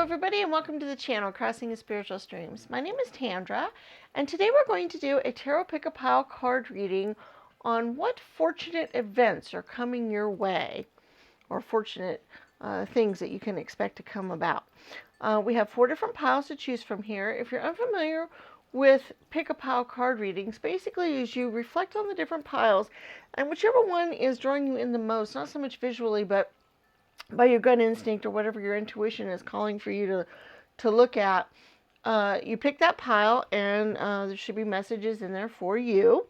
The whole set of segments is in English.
everybody, and welcome to the channel, Crossing the Spiritual Streams. My name is Tandra, and today we're going to do a Tarot Pick-a-Pile card reading on what fortunate events are coming your way, or fortunate things that you can expect to come about. We have 4 different piles to choose from here. If you're unfamiliar with Pick-a-Pile card readings, basically is you reflect on the different piles, and whichever one is drawing you in the most, not so much visually, but by your gut instinct or whatever your intuition is calling for you to look at, you pick that pile, and there should be messages in there for you.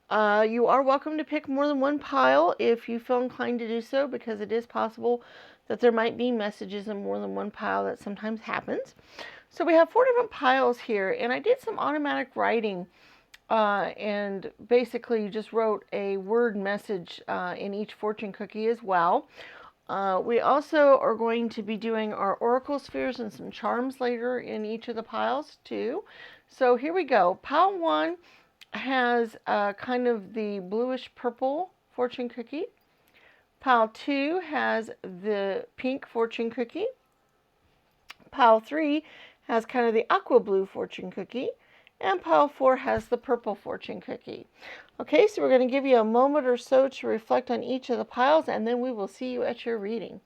You are welcome to pick more than one pile if you feel inclined to do so, because it is possible that there might be messages in more than one pile. That sometimes happens. So we have 4 different piles here, and I did some automatic writing, and basically just wrote a word message in each fortune cookie as well. We also are going to be doing our oracle spheres and some charms later in each of the piles too. So here we go. Pile 1 has kind of the bluish purple fortune cookie. Pile 2 has the pink fortune cookie. Pile 3 has kind of the aqua blue fortune cookie. And pile 4 has the purple fortune cookie. Okay, so we're going to give you a moment or so to reflect on each of the piles, and then we will see you at your reading.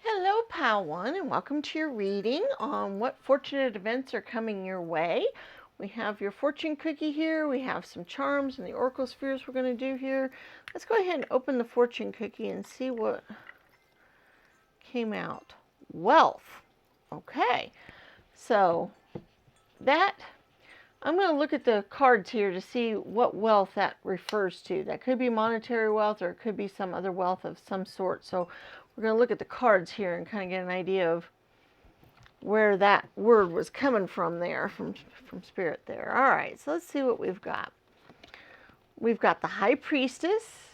Hello, Pile 1, and welcome to your reading on what fortunate events are coming your way. We have your fortune cookie here. We have some charms and the oracle spheres we're going to do here. Let's go ahead and open the fortune cookie and see what came out. Wealth. Okay, so that, I'm going to look at the cards here to see what wealth that refers to. That could be monetary wealth, or it could be some other wealth of some sort. So we're going to look at the cards here and kind of get an idea of where that word was coming from there, from Spirit there. All right, so let's see what we've got. We've got the High Priestess,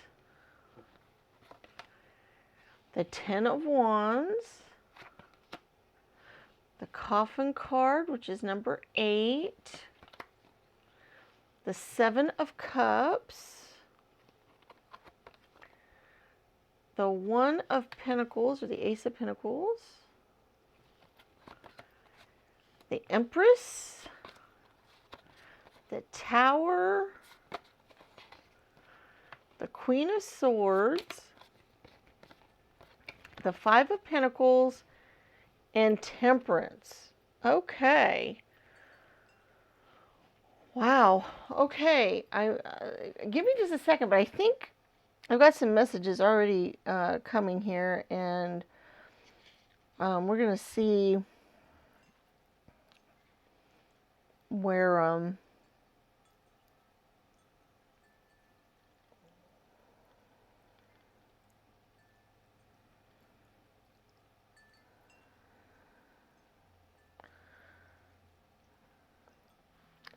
the 10 of Wands, the Coffin card, which is number 8, the 7 of Cups, the 1 of Pentacles, or the Ace of Pentacles, the Empress, the Tower, the Queen of Swords, the 5 of Pentacles, and Temperance. Okay. Wow. Okay. Give me just a second, but I think I've got some messages already coming here, and we're going to see where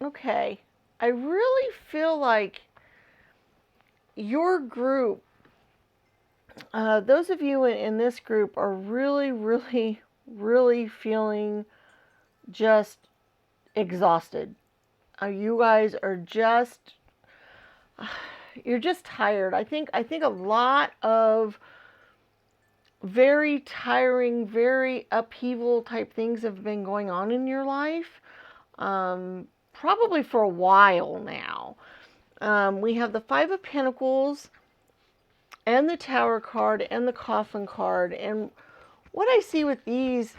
okay, I really feel like your group, those of you in this group are really, really, really feeling just exhausted. You guys are just, you're just tired. I think a lot of very tiring, very upheaval type things have been going on in your life, probably for a while now. We have the 5 of Pentacles and the Tower card and the Coffin card. And what I see with these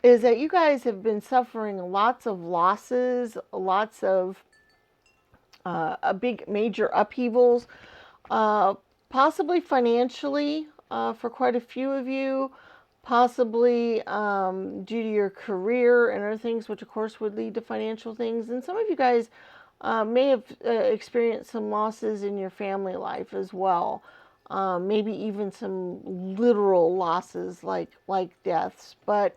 is that you guys have been suffering lots of losses, lots of big major upheavals, possibly financially for quite a few of you, possibly due to your career and other things, which of course would lead to financial things. And some of you guys may have experienced some losses in your family life as well. maybe even some literal losses like deaths. But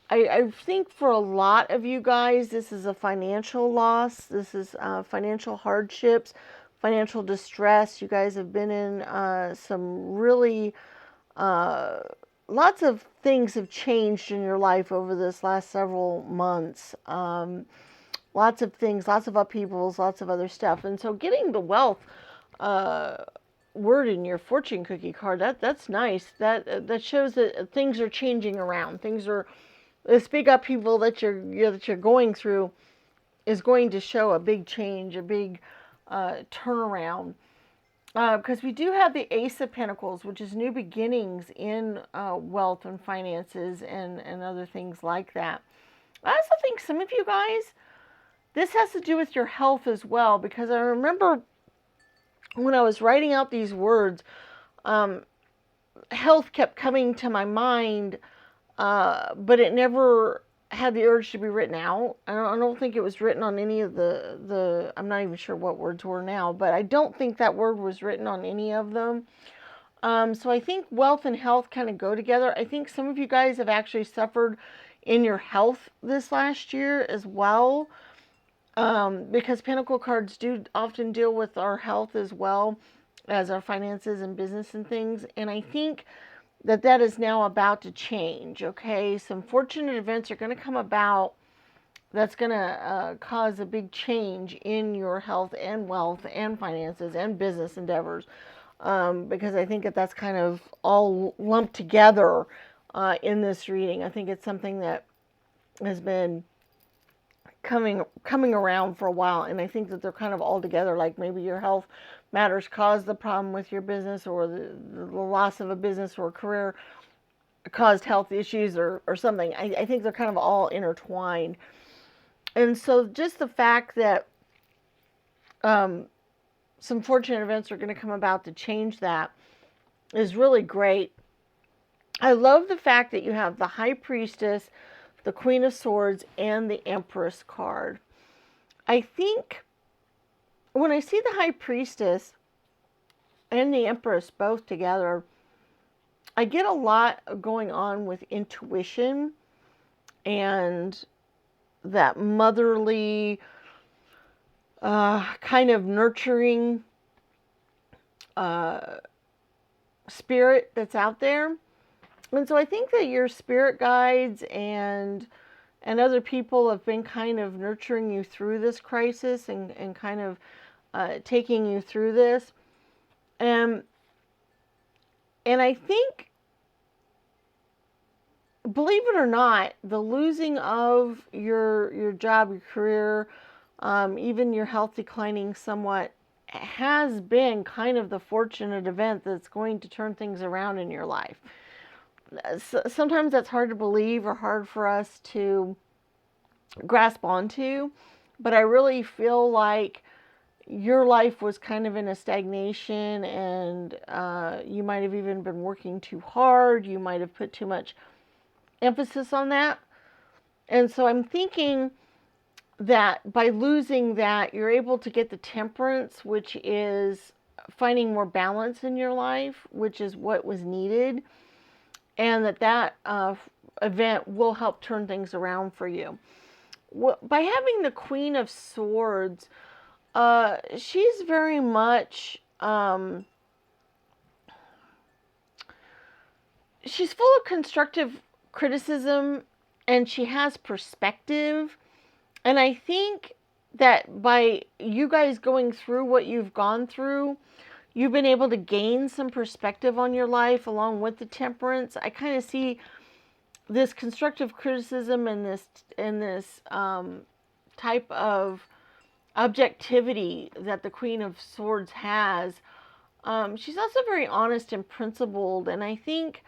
I think for a lot of you guys, this is a financial loss. This is financial hardships, financial distress. You guys have been in some really, lots of things have changed in your life over this last several months. Lots of things, lots of upheavals, lots of other stuff. And so getting the wealth uh, word in your fortune cookie card, that's nice. That shows that things are changing around. Things are, this big upheaval that you're going through is going to show a big change, a big turnaround. Because we do have the Ace of Pentacles, which is new beginnings in wealth and finances and other things like that. I also think some of you guys, this has to do with your health as well, because I remember when I was writing out these words, health kept coming to my mind, but it never had the urge to be written out. I don't think it was written on any of the, I'm not even sure what words were now, but I don't think that word was written on any of them. So I think wealth and health kind of go together. I think some of you guys have actually suffered in your health this last year as well, because Pentacle cards do often deal with our health as well as our finances and business and things. And I think that is now about to change. Okay, some fortunate events are going to come about that's going to cause a big change in your health and wealth and finances and business endeavors, because I think that's kind of all lumped together in this reading. I think it's something that has been coming around for a while, and I think that they're kind of all together. Like maybe your health matters caused the problem with your business, or the loss of a business or a career caused health issues, or something. I think they're kind of all intertwined. And so just the fact that some fortunate events are going to come about to change that is really great. I love the fact that you have the High Priestess, the Queen of Swords, and the Empress card. I think when I see the High Priestess and the Empress both together, I get a lot going on with intuition and that motherly, kind of nurturing spirit that's out there. And so I think that your spirit guides and other people have been kind of nurturing you through this crisis and kind of taking you through this. And I think, believe it or not, the losing of your job, your career, even your health declining somewhat, has been kind of the fortunate event that's going to turn things around in your life. Sometimes that's hard to believe or hard for us to grasp onto, but I really feel like your life was kind of in a stagnation, and you might have even been working too hard. You might have put too much emphasis on that. And so I'm thinking that by losing that, you're able to get the Temperance, which is finding more balance in your life, which is what was needed. And that event will help turn things around for you. By having the Queen of Swords, she's very much, she's full of constructive criticism, and she has perspective. And I think that by you guys going through what you've gone through, you've been able to gain some perspective on your life along with the Temperance. I kind of see this constructive criticism and this type of objectivity that the Queen of Swords has. She's also very honest and principled, and I think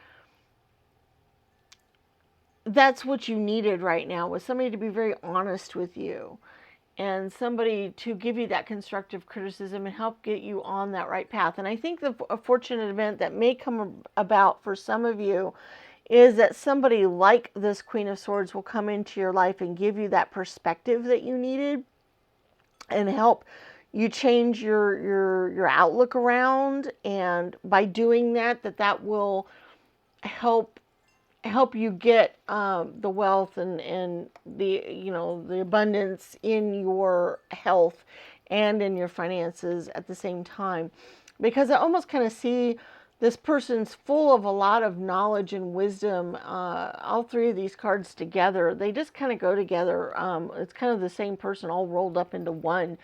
that's what you needed right now, was somebody to be very honest with you and somebody to give you that constructive criticism and help get you on that right path. And I think a fortunate event that may come about for some of you is that somebody like this Queen of Swords will come into your life and give you that perspective that you needed and help you change your outlook around, and by doing that will help you get the wealth and the the abundance in your health and in your finances at the same time. Because I almost kind of see this person's full of a lot of knowledge and wisdom. All three of these cards together, they just kind of go together. It's kind of the same person all rolled up into one.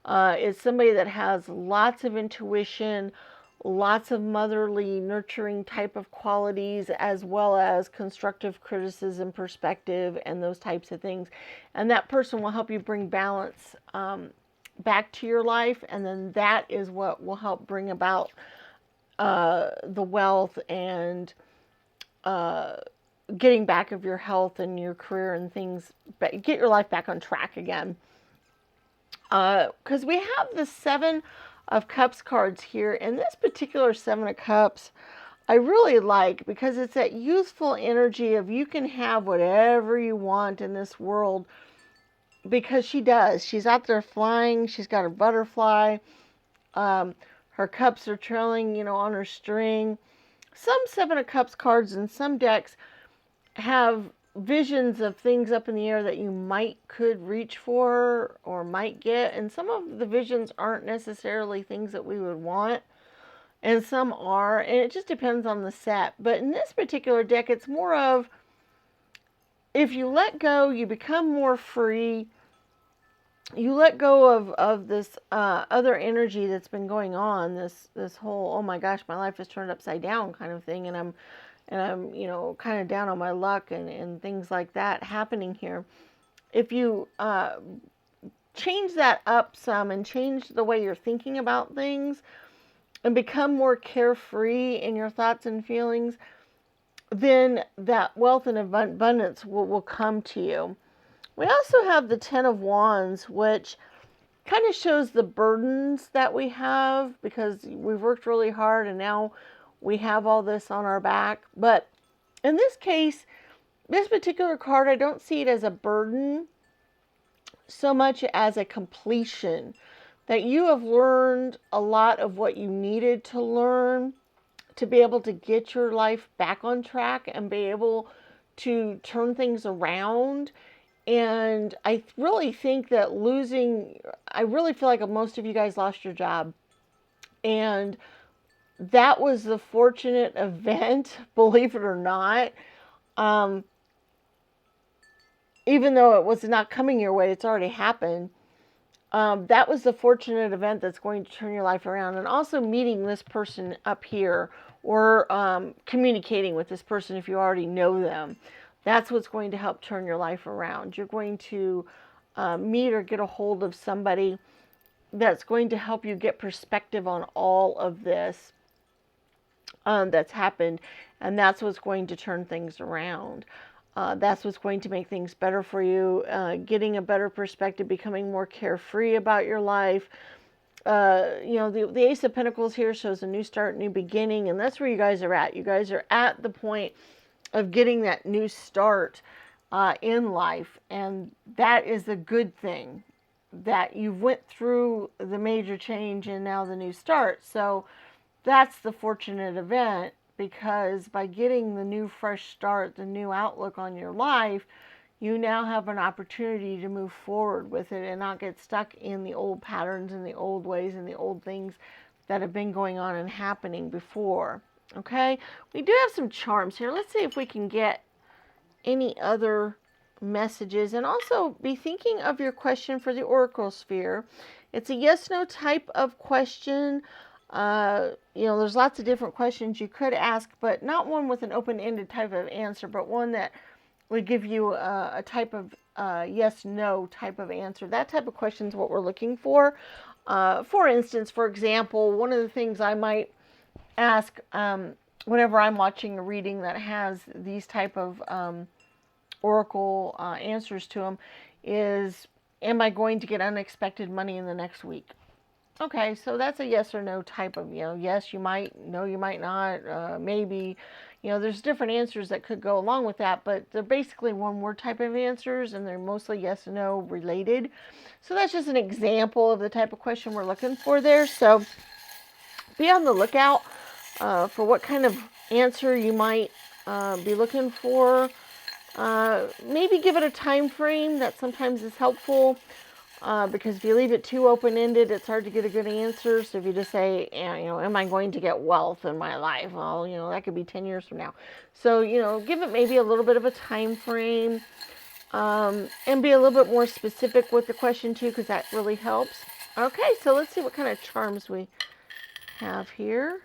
It's somebody that has lots of intuition, lots of motherly, nurturing type of qualities, as well as constructive criticism, perspective, and those types of things. And that person will help you bring balance back to your life, and then that is what will help bring about the wealth and getting back of your health and your career and things, get your life back on track again. Because we have the Seven of Cups cards here, and this particular Seven of Cups I really like, because it's that youthful energy of you can have whatever you want in this world, because she does. She's out there flying. She's got her butterfly. Her cups are trailing, on her string. Some Seven of Cups cards in some decks have visions of things up in the air that you could reach for or might get, and some of the visions aren't necessarily things that we would want, and some are, and it just depends on the set. But in this particular deck, it's more of, if you let go, you become more free. You let go of this other energy that's been going on, this whole, oh my gosh, my life is turned upside down kind of thing, and I'm kind of down on my luck and things like that happening here. If you change that up some and change the way you're thinking about things and become more carefree in your thoughts and feelings, then that wealth and abundance will come to you. We also have the Ten of Wands, which kind of shows the burdens that we have, because we've worked really hard and now we have all this on our back. But in this case, this particular card, I don't see it as a burden so much as a completion. That you have learned a lot of what you needed to learn to be able to get your life back on track and be able to turn things around. And I really think that I really feel like most of you guys lost your job. And that was the fortunate event, believe it or not. Even though it was not coming your way, it's already happened. That was the fortunate event that's going to turn your life around. And also meeting this person up here, or communicating with this person if you already know them. That's what's going to help turn your life around. You're going to meet or get a hold of somebody that's going to help you get perspective on all of this that's happened. And that's what's going to turn things around. That's what's going to make things better for you. Getting a better perspective, becoming more carefree about your life. The Ace of Pentacles here shows a new start, new beginning. And that's where you guys are at. You guys are at the point of getting that new start in life, and that is the good thing, that you went through the major change and now the new start. So that's the fortunate event, because by getting the new fresh start, the new outlook on your life, you now have an opportunity to move forward with it and not get stuck in the old patterns and the old ways and the old things that have been going on and happening before. Okay, we do have some charms here. Let's see if we can get any other messages, and also be thinking of your question for the Oracle Sphere. It's a yes/no type of question. There's lots of different questions you could ask, but not one with an open-ended type of answer, but one that would give you a type of yes/no type of answer. That type of question is what we're looking for. For instance, for example, one of the things I might ask whenever I'm watching a reading that has these type of oracle answers to them is, am I going to get unexpected money in the next week? Okay, so that's a yes or no type of, yes, you might, no, you might not, maybe. There's different answers that could go along with that, but they're basically one word type of answers, and they're mostly yes and no related. So that's just an example of the type of question we're looking for there. So be on the lookout for what kind of answer you might be looking for. Maybe give it a time frame. That sometimes is helpful. Because if you leave it too open-ended, it's hard to get a good answer. So if you just say, am I going to get wealth in my life? Well, that could be 10 years from now. So, give it maybe a little bit of a time frame, and be a little bit more specific with the question too, because that really helps. Okay, so let's see what kind of charms we have here.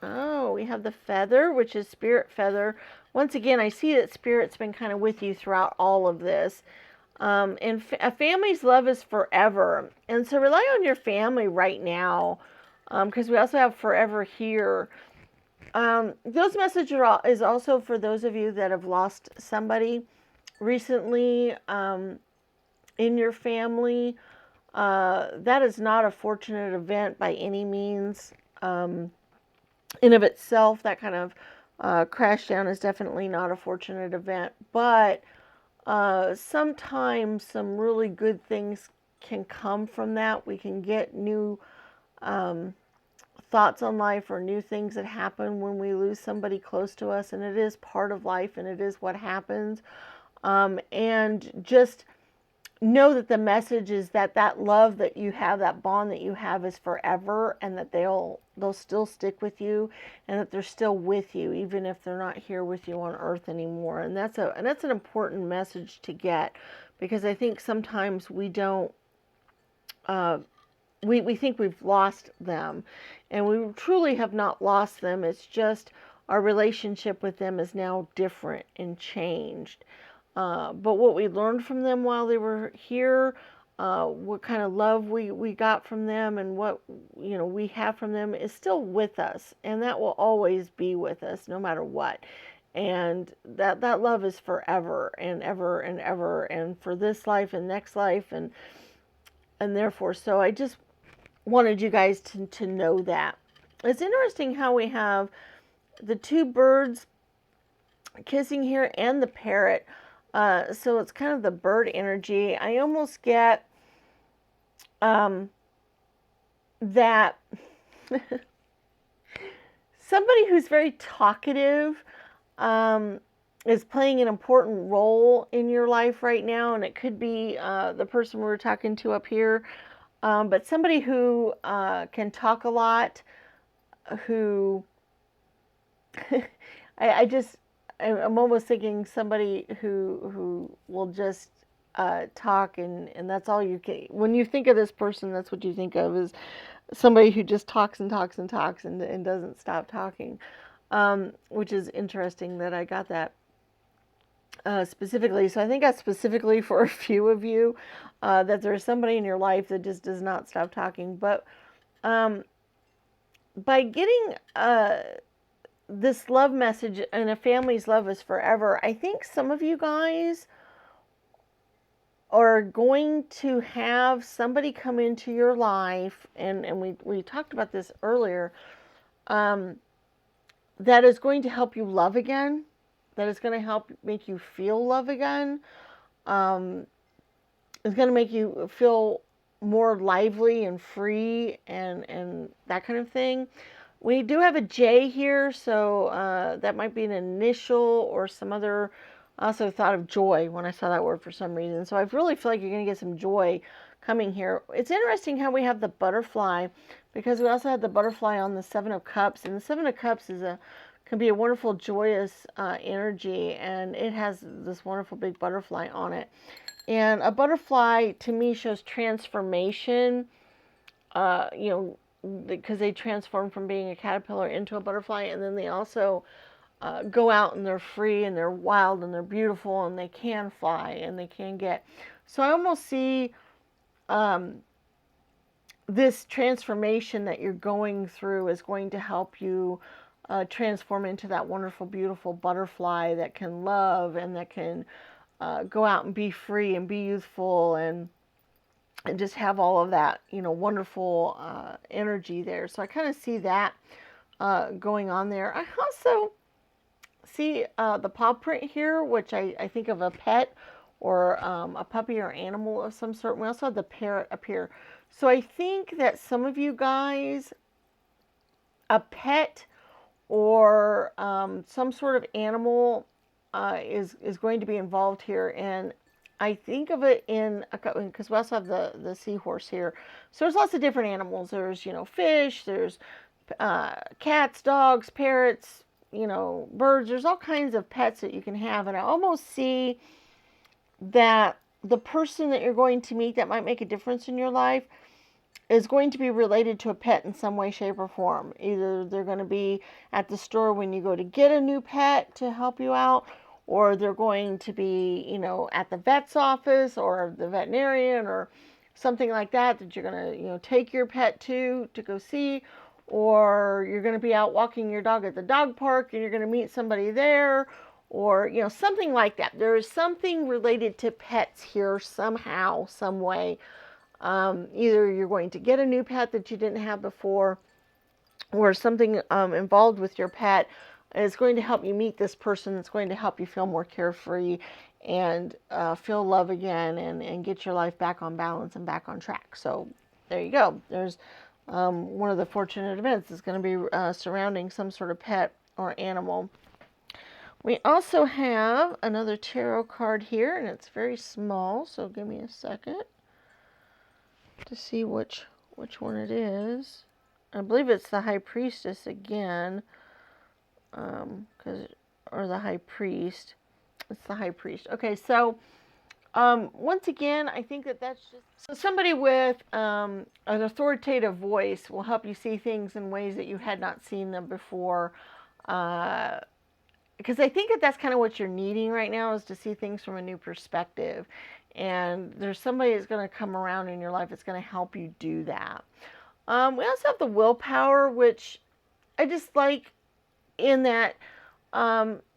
Oh, we have the feather, which is spirit feather. Once again, I see that spirit's been kind of with you throughout all of this. And a family's love is forever. And so rely on your family right now, because we also have forever here. Those messages is also for those of you that have lost somebody recently in your family. That is not a fortunate event by any means. In of itself, that kind of crash down is definitely not a fortunate event. But sometimes some really good things can come from that. We can get new thoughts on life or new things that happen when we lose somebody close to us, and it is part of life and it is what happens. And just know that the message is that that love that you have, that bond that you have, is forever, and that they'll still stick with you, and that they're still with you even if they're not here with you on earth anymore. And that's an important message to get, because I think sometimes we don't we think we've lost them, and we truly have not lost them. It's just our relationship with them is now different and changed. But what we learned from them while they were here, what kind of love we got from them, and what we have from them is still with us, and that will always be with us no matter what. And that love is forever and ever and ever, and for this life and next life, and therefore, so I just wanted you guys to know that. It's interesting how we have the two birds kissing here and the parrot. So it's kind of the bird energy. I almost get that somebody who's very talkative is playing an important role in your life right now, and it could be the person we were talking to up here, but somebody who can talk a lot, who I'm almost thinking somebody who will just talk, and that's all you can. When you think of this person, that's what you think of, is somebody who just talks and talks and talks and doesn't stop talking, which is interesting that I got that specifically. So I think that's specifically for a few of you, that there's somebody in your life that just does not stop talking. But by getting this love message, and a family's love is forever, I think some of you guys are going to have somebody come into your life, and we talked about this earlier, that is going to help you love again, that is going to help make you feel love again, is going to make you feel more lively and free, and that kind of thing. We do have a J here, so that might be an initial or some other. I also thought of joy when I saw that word for some reason. So I really feel like you're going to get some joy coming here. It's interesting how we have the butterfly, because we also had the butterfly on the Seven of Cups, and the Seven of Cups can be a wonderful, joyous energy, and it has this wonderful big butterfly on it. And a butterfly to me shows transformation. Because they transform from being a caterpillar into a butterfly, and then they also go out and they're free and they're wild and they're beautiful and they can fly and they can get. So I almost see this transformation that you're going through is going to help you transform into that wonderful, beautiful butterfly that can love and that can go out and be free and be youthful and and just have all of that, wonderful energy there. So I kind of see that going on there. I also see the paw print here, which I think of a pet or a puppy or animal of some sort. We also have the parrot up here. So I think that some of you guys, a pet or some sort of animal is going to be involved here. And I think of it in, because we also have the seahorse here. So there's lots of different animals. There's, fish, there's cats, dogs, parrots, birds. There's all kinds of pets that you can have. And I almost see that the person that you're going to meet that might make a difference in your life is going to be related to a pet in some way, shape, or form. Either they're going to be at the store when you go to get a new pet to help you out, or they're going to be, at the vet's office or the veterinarian or something like that you're going to, take your pet to go see, or you're going to be out walking your dog at the dog park and you're going to meet somebody there, or, something like that. There is something related to pets here somehow, some way. Either you're going to get a new pet that you didn't have before, or something involved with your pet is going to help you meet this person that's going to help you feel more carefree and feel love again and get your life back on balance and back on track. So there you go. There's one of the fortunate events is going to be surrounding some sort of pet or animal. We also have another tarot card here, and it's very small, so give me a second to see which one it is. I believe it's the High Priestess again, or the High Priest. It's the High Priest. Okay, so once again, I think that's just so somebody with an authoritative voice will help you see things in ways that you had not seen them before. Because I think that's kind of what you're needing right now, is to see things from a new perspective. And there's somebody that's going to come around in your life that's going to help you do that. We also have the willpower, which I just like in that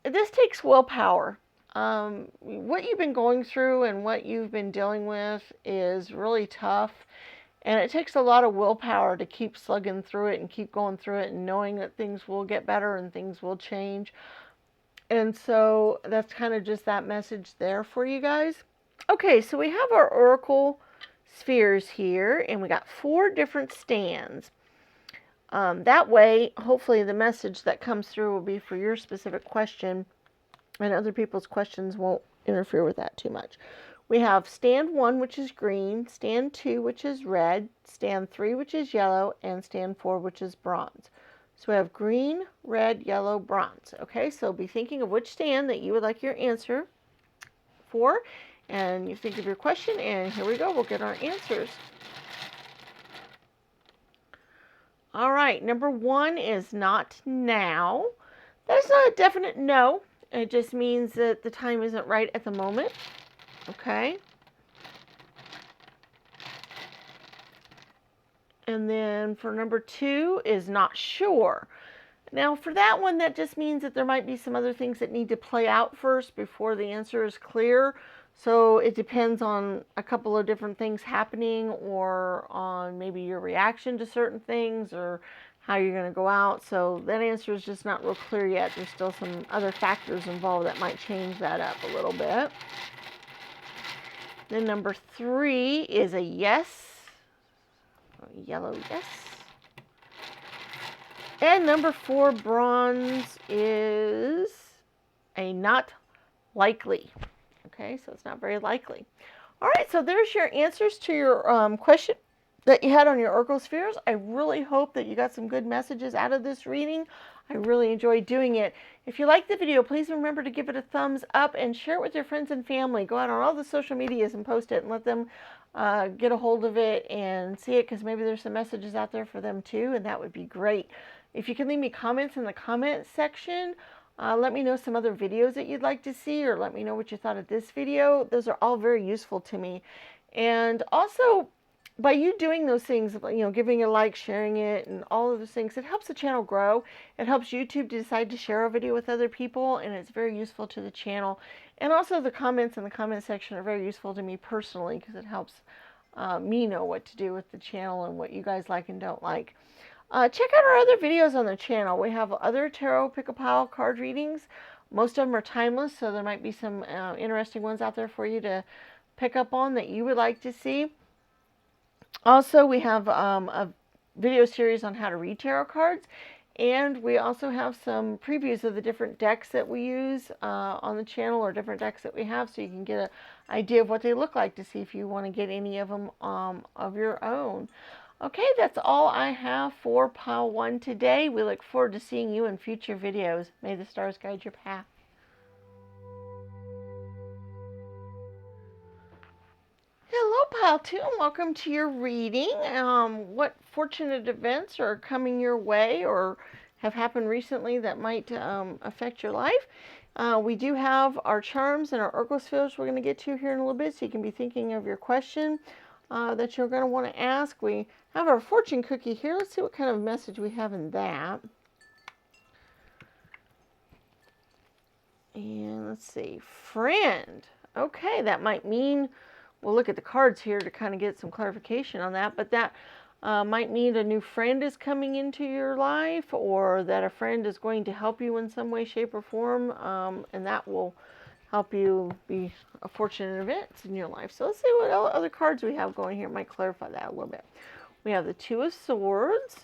this takes willpower. What you've been going through and what you've been dealing with is really tough. And it takes a lot of willpower to keep slugging through it and keep going through it and knowing that things will get better and things will change. And so that's kind of just that message there for you guys. Okay, so we have our oracle spheres here, and we got 4 different stands. That way, hopefully the message that comes through will be for your specific question, and other people's questions won't interfere with that too much. We have stand 1, which is green, stand 2, which is red, stand 3, which is yellow, and stand 4, which is bronze. So we have green, red, yellow, bronze. Okay, so be thinking of which stand that you would like your answer for. And you think of your question, and here we go. We'll get our answers. All right, number 1 is not now. That is not a definite no. It just means that the time isn't right at the moment. Okay. And then for number 2 is not sure. Now for that one, that just means that there might be some other things that need to play out first before the answer is clear. So it depends on a couple of different things happening, or on maybe your reaction to certain things, or how you're going to go out. So that answer is just not real clear yet. There's still some other factors involved that might change that up a little bit. Then number 3 is a yes. Yellow yes. And number 4, bronze, is a not likely. Okay, so it's not very likely. All right, so there's your answers to your question that you had on your oracle spheres. I really hope that you got some good messages out of this reading. I really enjoyed doing it. If you liked the video, please remember to give it a thumbs up and share it with your friends and family. Go out on all the social medias and post it and let them get a hold of it and see it, because maybe there's some messages out there for them too, and that would be great. If you can leave me comments in the comment section, let me know some other videos that you'd like to see, or let me know what you thought of this video. Those are all very useful to me. And also, by you doing those things, giving a like, sharing it, and all of those things, it helps the channel grow. It helps YouTube to decide to share a video with other people, and it's very useful to the channel. And also the comments in the comment section are very useful to me personally, because it helps me know what to do with the channel and what you guys like and don't like. Check out our other videos on the channel. We have other tarot pick-a-pile card readings. Most of them are timeless, so there might be some interesting ones out there for you to pick up on that you would like to see. Also, we have a video series on how to read tarot cards, and we also have some previews of the different decks that we use on the channel, or different decks that we have, so you can get an idea of what they look like to see if you want to get any of them of your own. Okay, that's all I have for Pile 1 today. We look forward to seeing you in future videos. May the stars guide your path. Hello, Pile 2, and welcome to your reading. What fortunate events are coming your way or have happened recently that might affect your life? We do have our charms and our oracle spheres we're going to get to here in a little bit, so you can be thinking of your question that you're going to want to ask. We have our fortune cookie here. Let's see what kind of message we have in that. And let's see, friend. Okay, that might mean, we'll look at the cards here to kind of get some clarification on that, but that might mean a new friend is coming into your life, or that a friend is going to help you in some way, shape, or form, and that will help you be a fortunate events in your life. So let's see what other cards we have going here. Might clarify that a little bit. We have the Two of Swords,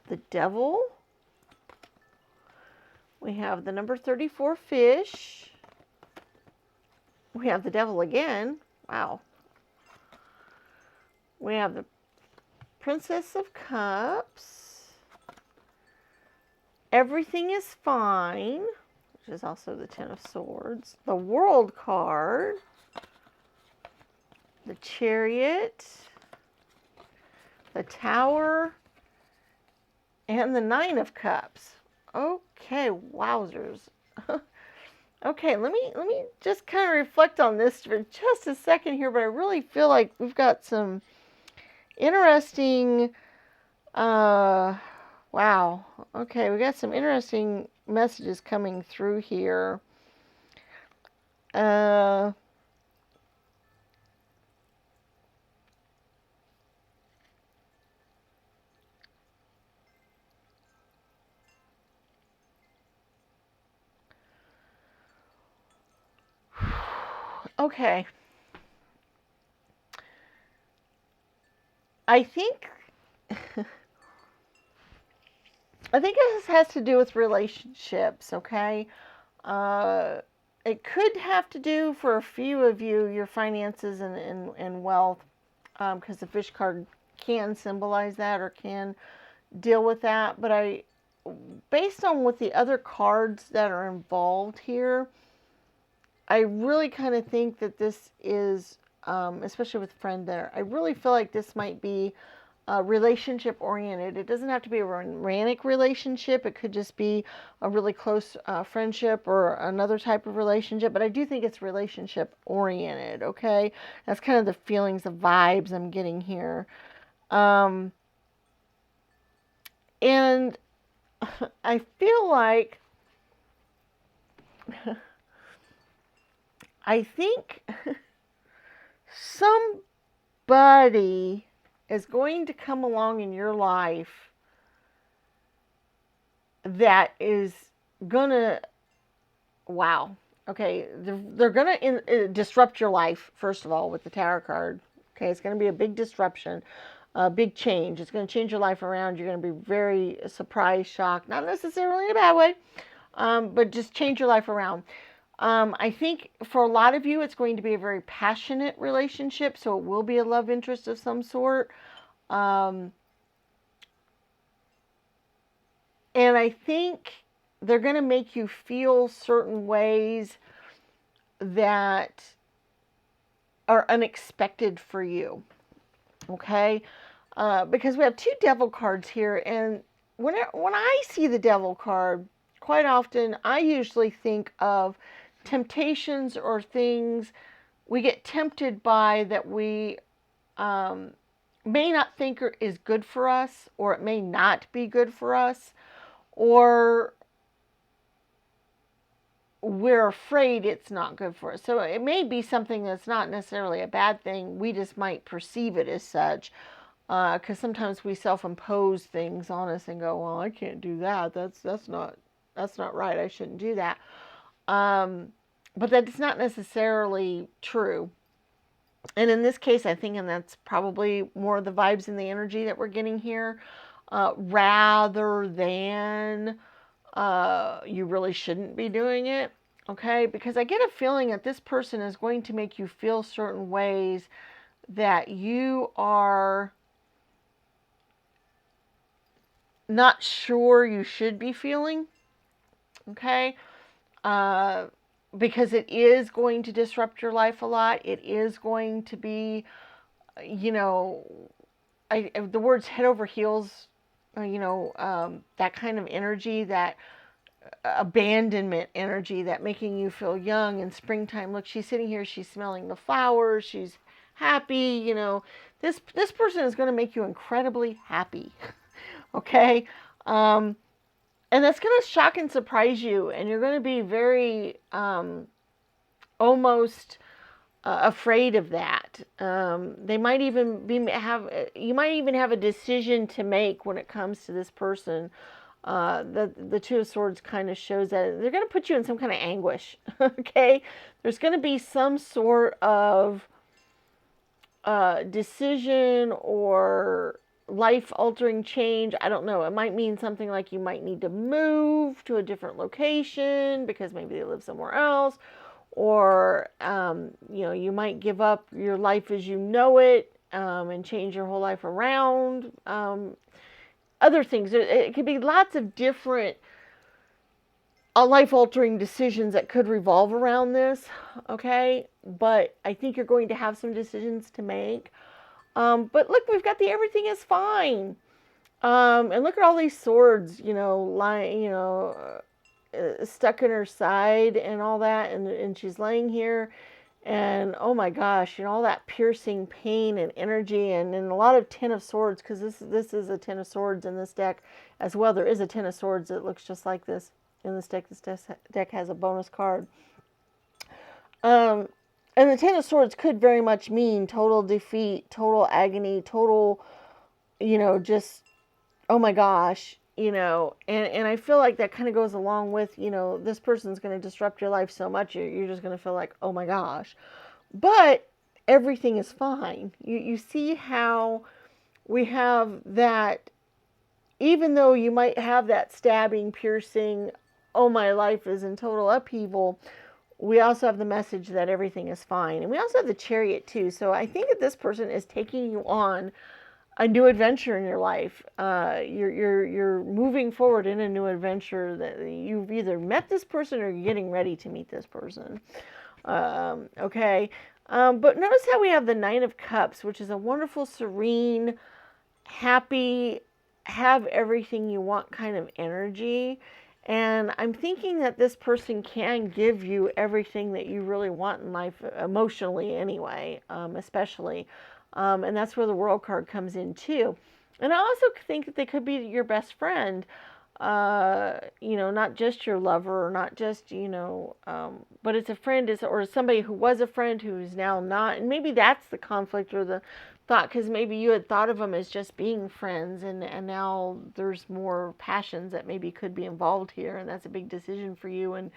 the Devil. We have the number 34 fish. We have the Devil again. Wow. We have the Princess of Cups. Everything is fine, which is also the Ten of Swords. The World card. The Chariot. The Tower. And the Nine of Cups. Okay, wowzers. Okay, let me just kind of reflect on this for just a second here, but I really feel like we've got some interesting, wow. Okay, we got some interesting messages coming through here. Okay. I think this has to do with relationships, okay? It could have to do, for a few of you, your finances and wealth, because the fish card can symbolize that or can deal with that. But based on what the other cards that are involved here, I really kind of think that this is, especially with friend there, I really feel like this might be relationship oriented. It doesn't have to be a romantic relationship. It could just be a really close friendship or another type of relationship. But I do think it's relationship oriented, okay? That's kind of the feelings, the vibes I'm getting here. And I feel like I think somebody is going to come along in your life that is gonna, wow, okay, they're gonna disrupt your life, first of all, with the tarot card. Okay, it's gonna be a big disruption, a big change. It's gonna change your life around. You're gonna be very surprised, shocked, not necessarily in a bad way, but just change your life around. I think for a lot of you, it's going to be a very passionate relationship, so it will be a love interest of some sort. And I think they're going to make you feel certain ways that are unexpected for you. Okay? Because we have two devil cards here, and when I see the devil card, quite often I usually think of temptations or things we get tempted by that we may not think is good for us, or it may not be good for us, or we're afraid it's not good for us. So it may be something that's not necessarily a bad thing. We just might perceive it as such. Because sometimes we self-impose things on us and go, well, I can't do that. That's not right. I shouldn't do that. But that's not necessarily true. And in this case, I think, and that's probably more of the vibes and the energy that we're getting here, rather than you really shouldn't be doing it. Okay, because I get a feeling that this person is going to make you feel certain ways that you are not sure you should be feeling. Okay, because it is going to disrupt your life a lot. It is going to be, you know, the words head over heels, that kind of energy, that abandonment energy, that making you feel young and springtime. Look, she's sitting here, she's smelling the flowers, she's happy, this person is going to make you incredibly happy. Okay, and that's going to shock and surprise you, and you're going to be very almost afraid of that. They might even you might even have a decision to make when it comes to this person. The Two of Swords kind of shows that they're going to put you in some kind of anguish. Okay, there's going to be some sort of decision or life-altering change. I don't know. It might mean something like you might need to move to a different location because maybe they live somewhere else, or you might give up your life as you know it and change your whole life around. Other things. It could be lots of different life-altering decisions that could revolve around this. Okay, but I think you're going to have some decisions to make. But look, we've got the everything is fine. And look at all these swords, lying, stuck in her side and all that. And she's laying here. And oh my gosh, all that piercing pain and energy. And a lot of Ten of Swords, because this is a Ten of Swords in this deck as well. There is a Ten of Swords that looks just like this in this deck. This deck has a bonus card. And the Ten of Swords could very much mean total defeat, total agony, total, just, oh my gosh, and I feel like that kind of goes along with, this person's going to disrupt your life so much, you're just going to feel like, oh my gosh. But everything is fine. You see how we have that, even though you might have that stabbing, piercing, oh my life is in total upheaval, we also have the message that everything is fine. And we also have the Chariot too. So I think that this person is taking you on a new adventure in your life. You're moving forward in a new adventure that you've either met this person or you're getting ready to meet this person. Okay. But notice how we have the Nine of Cups, which is a wonderful, serene, happy, have everything you want kind of energy. And I'm thinking that this person can give you everything that you really want in life, emotionally anyway, especially. And that's where the World card comes in too. And I also think that they could be your best friend, not just your lover, or not just, but it's a friend, or somebody who was a friend who is now not. And maybe that's the conflict or the thought, because maybe you had thought of them as just being friends, and now there's more passions that maybe could be involved here, and that's a big decision for you, and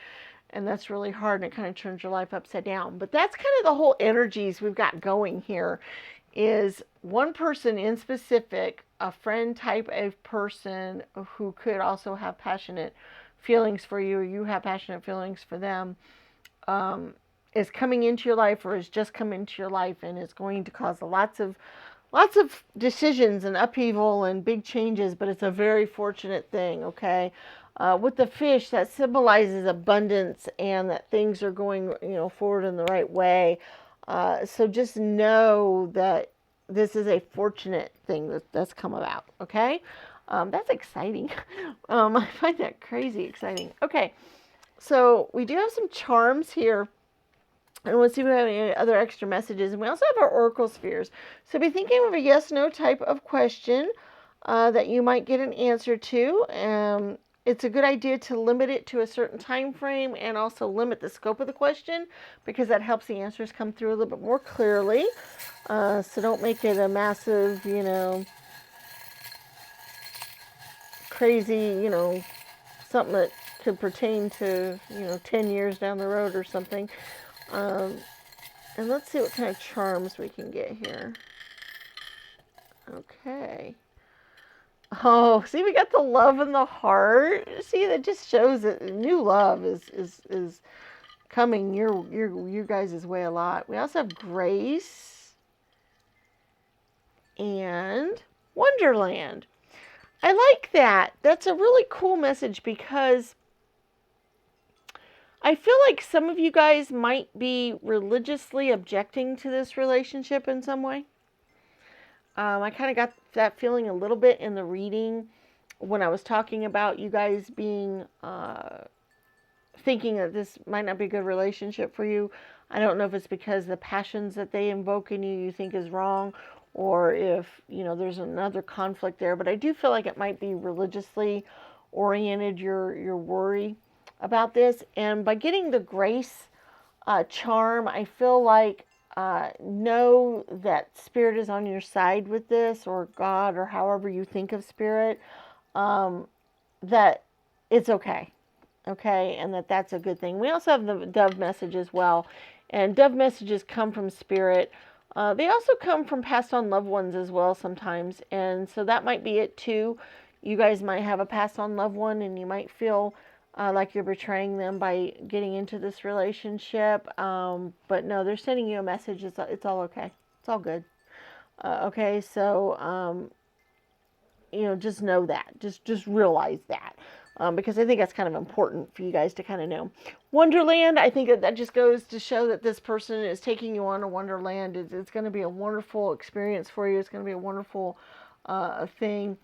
that's really hard, and it kind of turns your life upside down. But that's kind of the whole energies we've got going here, is one person in specific, a friend type of person who could also have passionate feelings for you, or you have passionate feelings for them, is coming into your life, or has just come into your life, and is going to cause lots of decisions and upheaval and big changes, but it's a very fortunate thing. Okay, with the fish, that symbolizes abundance and that things are going forward in the right way. So just know that this is a fortunate thing that's come about. Okay, that's exciting. I find that crazy exciting. Okay, so we do have some charms here. And let's see if we have any other extra messages. And we also have our Oracle spheres. So be thinking of a yes-no type of question that you might get an answer to. it's a good idea to limit it to a certain time frame and also limit the scope of the question, because that helps the answers come through a little bit more clearly. So don't make it a massive, crazy, something that could pertain to, 10 years down the road or something. And let's see what kind of charms we can get here. Okay. Oh, see, we got the love and the heart. See, that just shows that new love is coming your guys' way a lot. We also have grace and Wonderland. I like that. That's a really cool message, because I feel like some of you guys might be religiously objecting to this relationship in some way. I kind of got that feeling a little bit in the reading when I was talking about you guys being thinking that this might not be a good relationship for you. I don't know if it's because the passions that they invoke in you think is wrong, or if there's another conflict there. But I do feel like it might be religiously oriented, your worry about this. And by getting the grace charm, I feel like know that Spirit is on your side with this, or God, or however you think of Spirit, that it's okay. Okay, and that's a good thing. We also have the dove message as well. And dove messages come from Spirit. They also come from passed on loved ones as well sometimes. And so that might be it too. You guys might have a passed on loved one, and you might feel like you're betraying them by getting into this relationship. But no, they're sending you a message. It's all okay. It's all good. Okay, so, just know that. Just realize that. Because I think that's kind of important for you guys to kind of know. Wonderland, I think that just goes to show that this person is taking you on a wonderland. It's going to be a wonderful experience for you. It's going to be a wonderful thing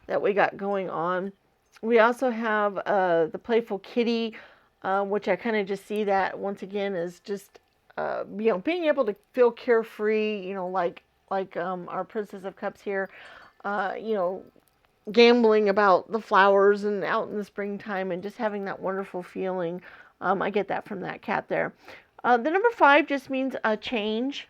that we got going on. We also have the playful kitty, which I kind of just see that once again as just being able to feel carefree, like our Princess of Cups here, gambling about the flowers and out in the springtime and just having that wonderful feeling. I get that from that cat there. The number 5 just means a change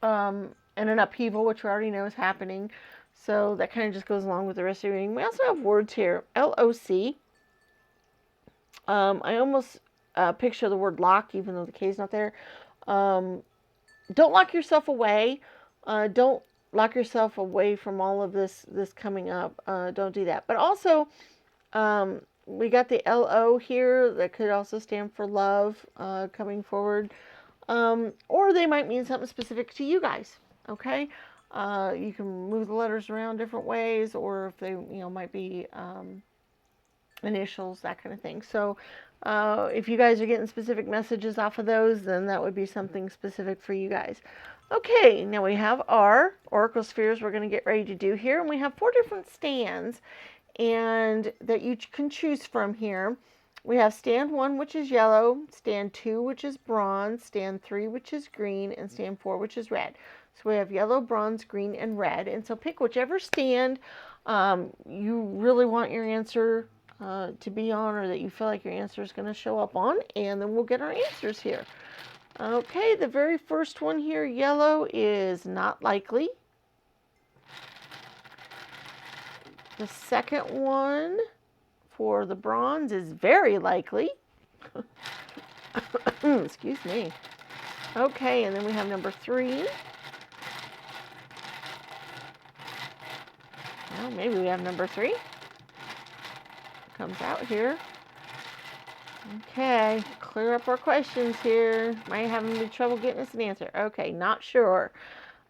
and an upheaval, which we already know is happening. So that kind of just goes along with the rest of the reading. We also have words here. L-O-C. I almost picture the word lock, even though the K is not there. Don't lock yourself away. Don't lock yourself away from all of this coming up. Don't do that. But also, we got the L-O here. That could also stand for love coming forward. Or they might mean something specific to you guys. Okay? You can move the letters around different ways, or if they, might be initials, that kind of thing. So if you guys are getting specific messages off of those, then that would be something specific for you guys. Okay, now we have our Oracle Spheres we're going to get ready to do here, and we have 4 different stands and that you can choose from here. We have stand 1, which is yellow, stand 2, which is bronze, stand 3, which is green, and stand 4, which is red. So we have yellow, bronze, green, and red. And so pick whichever stand you really want your answer to be on, or that you feel like your answer is going to show up on, and then we'll get our answers here. Okay, the very first one here, yellow, is not likely. The second one for the bronze is very likely. Excuse me. Okay, and then we have number 3. Well, maybe we have number 3. Comes out here. Okay, clear up our questions here. Might have any trouble getting us an answer. Okay, not sure.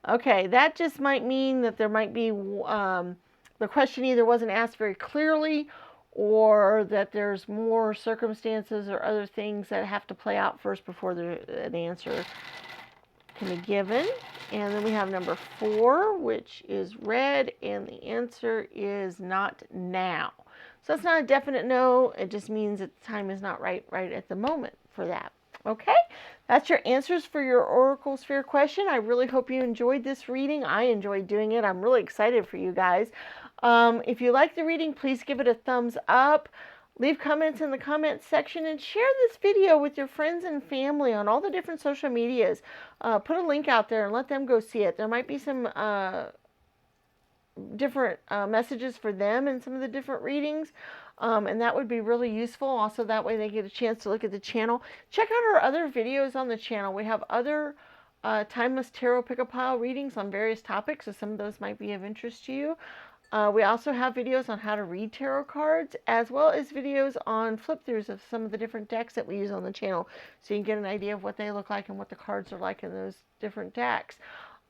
Okay, that just might mean that there might be the question either wasn't asked very clearly, or that there's more circumstances or other things that have to play out first before an answer can be given. And then we have number 4, which is red, and the answer is not now. So that's not a definite no. It just means that the time is not right at the moment for that. Okay, that's your answers for your Oracle Sphere question. I really hope you enjoyed this reading. I enjoyed doing it. I'm really excited for you guys. If you like the reading, please give it a thumbs up. Leave comments in the comments section and share this video with your friends and family on all the different social medias. Put a link out there and let them go see it. There might be some different messages for them in some of the different readings. And that would be really useful. Also, that way they get a chance to look at the channel. Check out our other videos on the channel. We have other timeless tarot pick-a-pile readings on various topics, so some of those might be of interest to you. We also have videos on how to read tarot cards, as well as videos on flip-throughs of some of the different decks that we use on the channel, so you can get an idea of what they look like and what the cards are like in those different decks.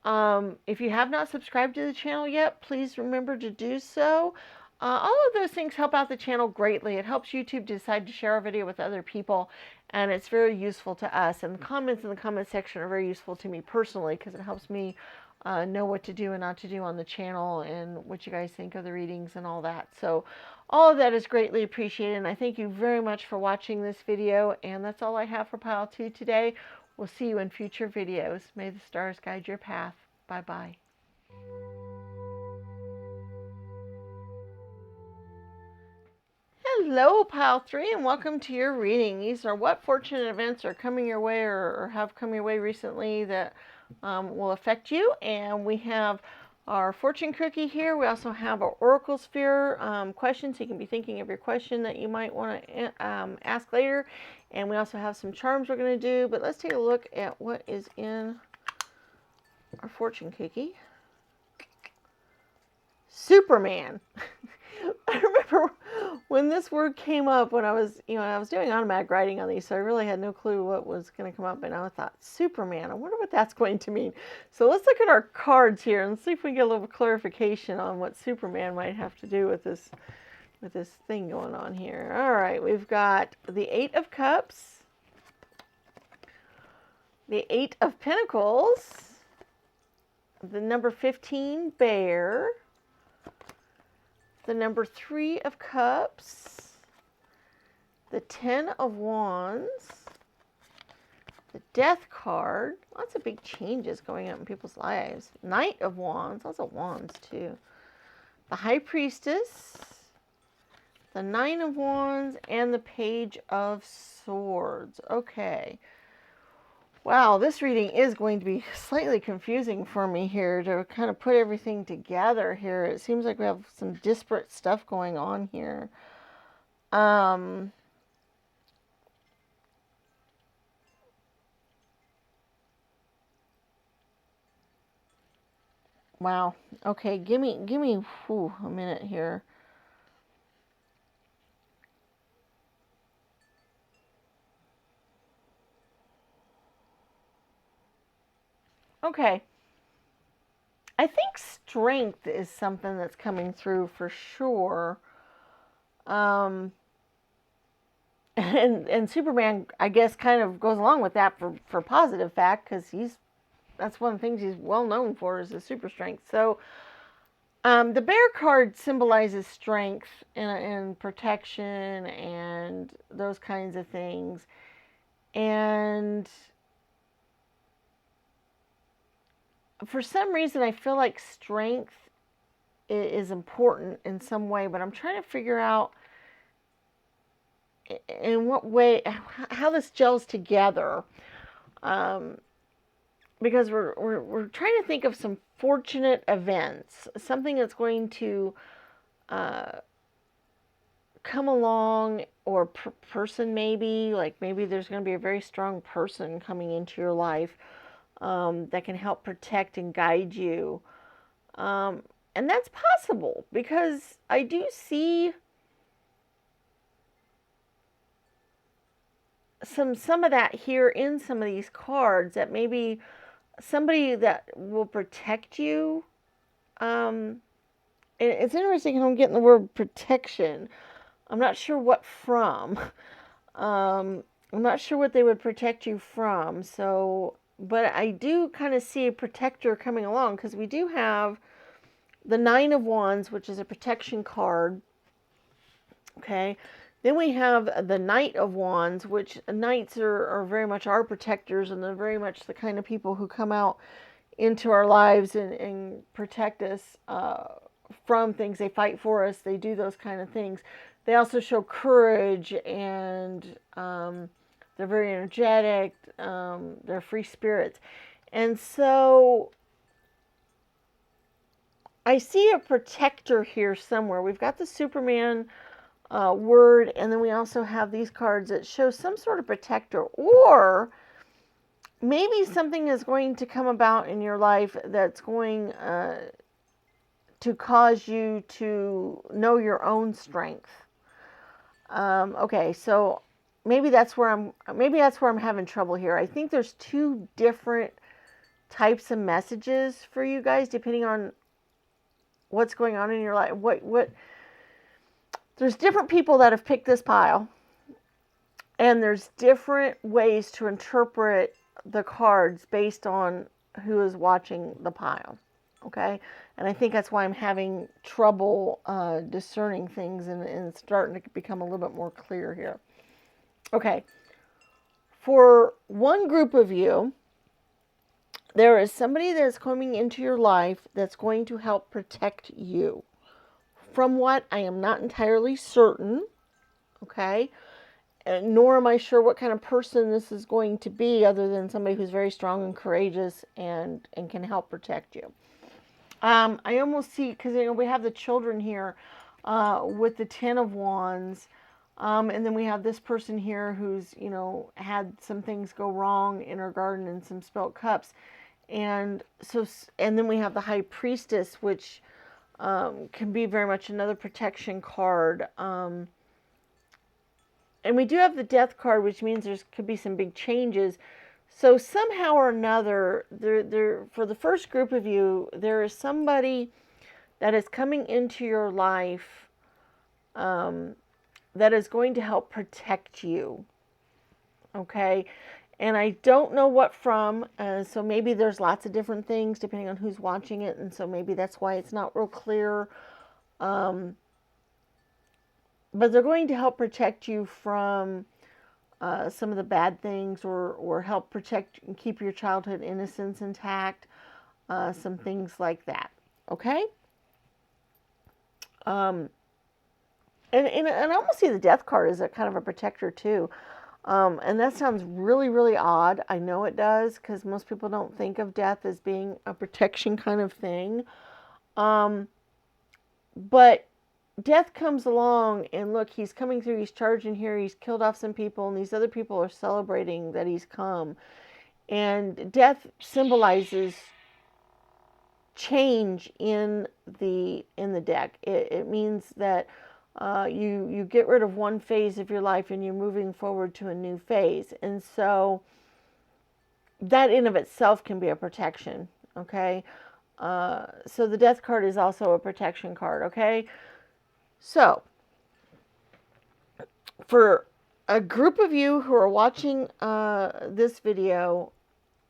If you have not subscribed to the channel yet, please remember to do so. All of those things help out the channel greatly. It helps YouTube decide to share our video with other people, and it's very useful to us. And the comments in the comment section are very useful to me personally, because it helps me know what to do and not to do on the channel, and what you guys think of the readings and all that. So all of that is greatly appreciated, and I thank you very much for watching this video. And that's all I have for Pile 2 today. We'll see you in future videos. May the stars guide your path. Bye-bye. Hello, Pile 3, and welcome to your reading. These are what fortunate events are coming your way, or have come your way recently, that will affect you. And we have our fortune cookie here. We also have our oracle sphere questions, so you can be thinking of your question that you might want to ask later. And we also have some charms we're going to do. But let's take a look at what is in our fortune cookie. Superman. I remember when this word came up when I was doing automatic writing on these, so I really had no clue what was going to come up, and I thought, Superman, I wonder what that's going to mean. So let's look at our cards here and see if we can get a little clarification on what Superman might have to do with this thing going on here. All right, we've got the 8 of Cups, the 8 of Pentacles, the number 15, Bear, the number 3 of Cups, the 10 of Wands, the Death card, lots of big changes going on in people's lives, Knight of Wands, lots of Wands too, the High Priestess, the 9 of Wands, and the Page of Swords. Okay. Wow, this reading is going to be slightly confusing for me here to kind of put everything together here. It seems like we have some disparate stuff going on here. Wow. Okay, give me a minute here. Okay. I think strength is something that's coming through for sure. And Superman, I guess, kind of goes along with that for positive fact, because that's one of the things he's well known for, is his super strength. So the Bear card symbolizes strength and protection and those kinds of things. And for some reason, I feel like strength is important in some way, but I'm trying to figure out in what way, how this gels together. Because we're trying to think of some fortunate events, something that's going to come along, or person maybe, like maybe there's going to be a very strong person coming into your life that can help protect and guide you. And that's possible, because I do see some of that here in some of these cards, that maybe somebody that will protect you. It's interesting how I'm getting the word protection. I'm not sure what from. I'm not sure what they would protect you from. So, but I do kind of see a protector coming along, because we do have the 9 of Wands, which is a protection card. Okay. Then we have the Knight of Wands, which knights are very much our protectors, and they're very much the kind of people who come out into our lives and protect us from things. They fight for us. They do those kind of things. They also show courage, and they're very energetic. They're free spirits. And so I see a protector here somewhere. We've got the Superman word, and then we also have these cards that show some sort of protector, or maybe something is going to come about in your life that's going to cause you to know your own strength. Okay, so maybe that's where I'm having trouble here. I think there's two different types of messages for you guys depending on what's going on in your life. There's different people that have picked this pile, and there's different ways to interpret the cards based on who is watching the pile. Okay, and I think that's why I'm having trouble discerning things, and starting to become a little bit more clear here. Okay, for one group of you, there is somebody that's coming into your life that's going to help protect you. From what, I am not entirely certain, okay, nor am I sure what kind of person this is going to be, other than somebody who's very strong and courageous and can help protect you. I almost see, because we have the children here with the Ten of Wands, and then we have this person here who's had some things go wrong in her garden and some spilt cups, and then we have the High Priestess, which can be very much another protection card. And we do have the Death card, which means there could be some big changes. So somehow or another, for the first group of you, there is somebody that is coming into your life that is going to help protect you. Okay? And I don't know what from, so maybe there's lots of different things depending on who's watching it, and so maybe that's why it's not real clear. But they're going to help protect you from some of the bad things, or help protect and keep your childhood innocence intact, some things like that. Okay? And I almost see the Death card as a kind of a protector too. And that sounds really, really odd. I know it does, because most people don't think of death as being a protection kind of thing. But death comes along, and look, he's coming through, he's charging here, he's killed off some people, and these other people are celebrating that he's come. And death symbolizes change in the deck. It means that you get rid of one phase of your life and you're moving forward to a new phase. And so that in of itself can be a protection, okay? So the Death card is also a protection card, okay? So for a group of you who are watching this video,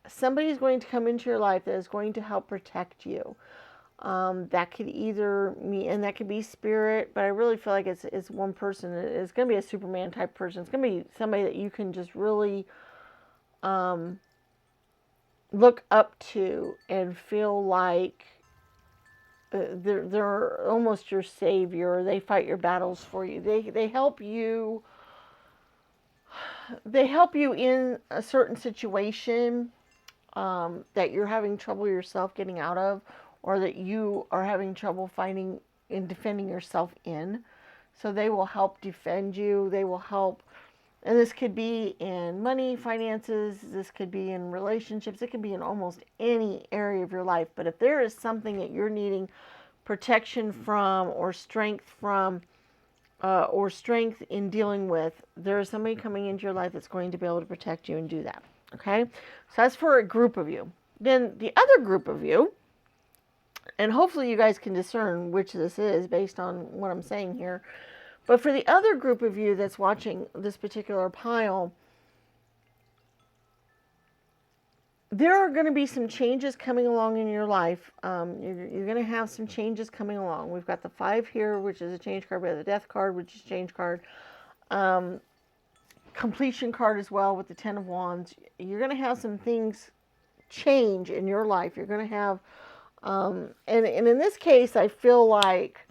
somebody is going to come into your life that is going to help protect you. That could either me, and that could be spirit, but I really feel like it's one person. It's going to be a Superman type person. It's going to be somebody that you can just really look up to and feel like they're almost your savior. They fight your battles for you. They help you. They help you in a certain situation that you're having trouble yourself getting out of, or that you are having trouble finding and defending yourself in. So they will help defend you. They will help, and this could be in money, finances, this could be in relationships, it could be in almost any area of your life. But if there is something that you're needing protection from, or strength from, or strength in dealing with, there is somebody coming into your life that's going to be able to protect you and do that. Okay? So that's for a group of you. Then the other group of you, and hopefully you guys can discern which this is based on what I'm saying here. But for the other group of you that's watching this particular pile, there are going to be some changes coming along in your life. You're going to have some changes coming along. We've got the 5 here, which is a change card. We have the Death card, which is a change card. Completion card as well with the 10 of Wands. You're going to have some things change in your life. You're going to have And in this case, I feel like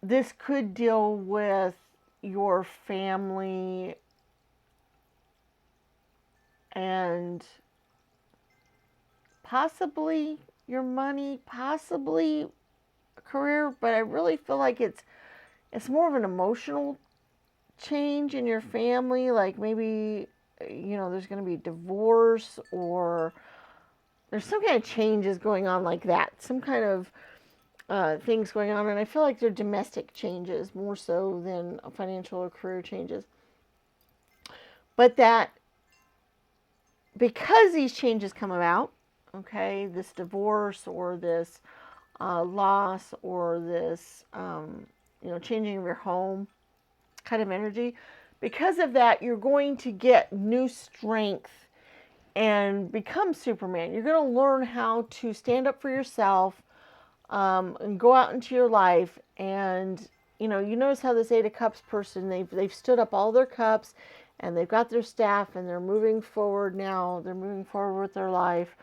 this could deal with your family and possibly your money, possibly a career, but I really feel like it's more of an emotional change in your family, like maybe there's going to be divorce, or there's some kind of changes going on like that, some kind of things going on, and I feel like they're domestic changes more so than financial or career changes. But that because these changes come about, okay, this divorce or this loss or this changing of your home kind of energy, because of that, you're going to get new strength and become Superman. You're going to learn how to stand up for yourself, and go out into your life. And you notice how this Eight of Cups person, they've stood up all their cups, and they've got their staff, and they're moving forward now. They're moving forward with their life.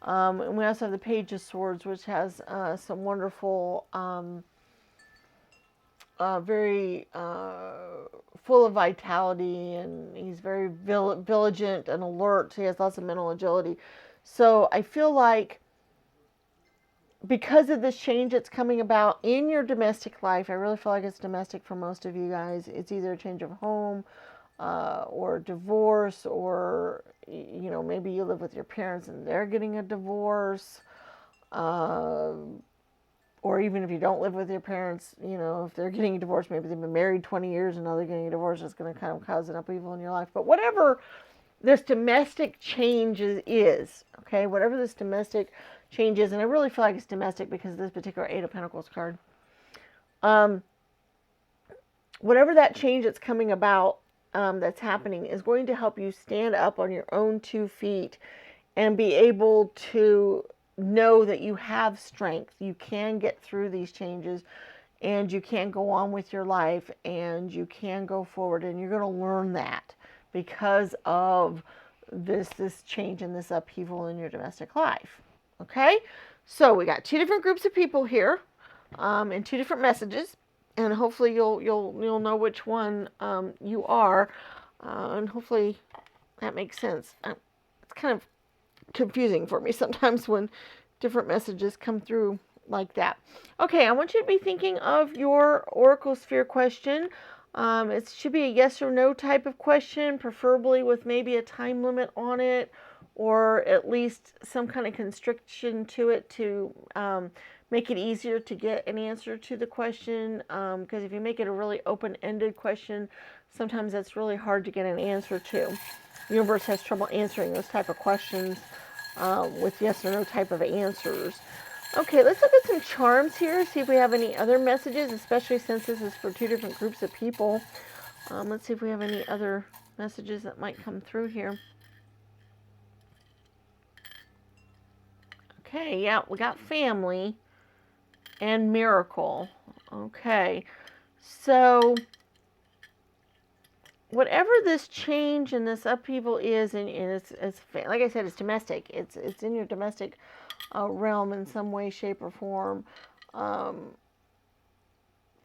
And we also have the Page of Swords, which has some wonderful, very full of vitality, and he's very vigilant and alert. So he has lots of mental agility. So I feel like because of this change that's coming about in your domestic life, I really feel like it's domestic for most of you guys. It's either a change of home, or divorce, or maybe you live with your parents and they're getting a divorce, or even if you don't live with your parents, if they're getting a divorce, maybe they've been married 20 years and now they're getting a divorce, it's going to kind of cause an upheaval in your life. But whatever this domestic change is, okay, whatever this domestic change is, and I really feel like it's domestic because of this particular Eight of Pentacles card, whatever that change that's coming about, that's happening, is going to help you stand up on your own 2 feet and be able to know that you have strength. You can get through these changes, and you can go on with your life, and you can go forward, and you're going to learn that because of this change and this upheaval in your domestic life. Okay, so we got 2 different groups of people here, and 2 different messages, and hopefully you'll know which one you are, and hopefully that makes sense. It's kind of confusing for me sometimes when different messages come through like that. Okay, I want you to be thinking of your Oracle Sphere question. It should be a yes or no type of question, preferably with maybe a time limit on it, or at least some kind of constriction to it to make it easier to get an answer to the question. Because if you make it a really open-ended question, sometimes that's really hard to get an answer to. The universe has trouble answering those type of questions with yes or no type of answers. Okay, let's look at some charms here, see if we have any other messages, especially since this is for 2 different groups of people. Let's see if we have any other messages that might come through here. Okay, yeah, we got family and miracle. Okay, so whatever this change and this upheaval is, and it's like I said, it's domestic. It's in your domestic realm in some way, shape, or form. For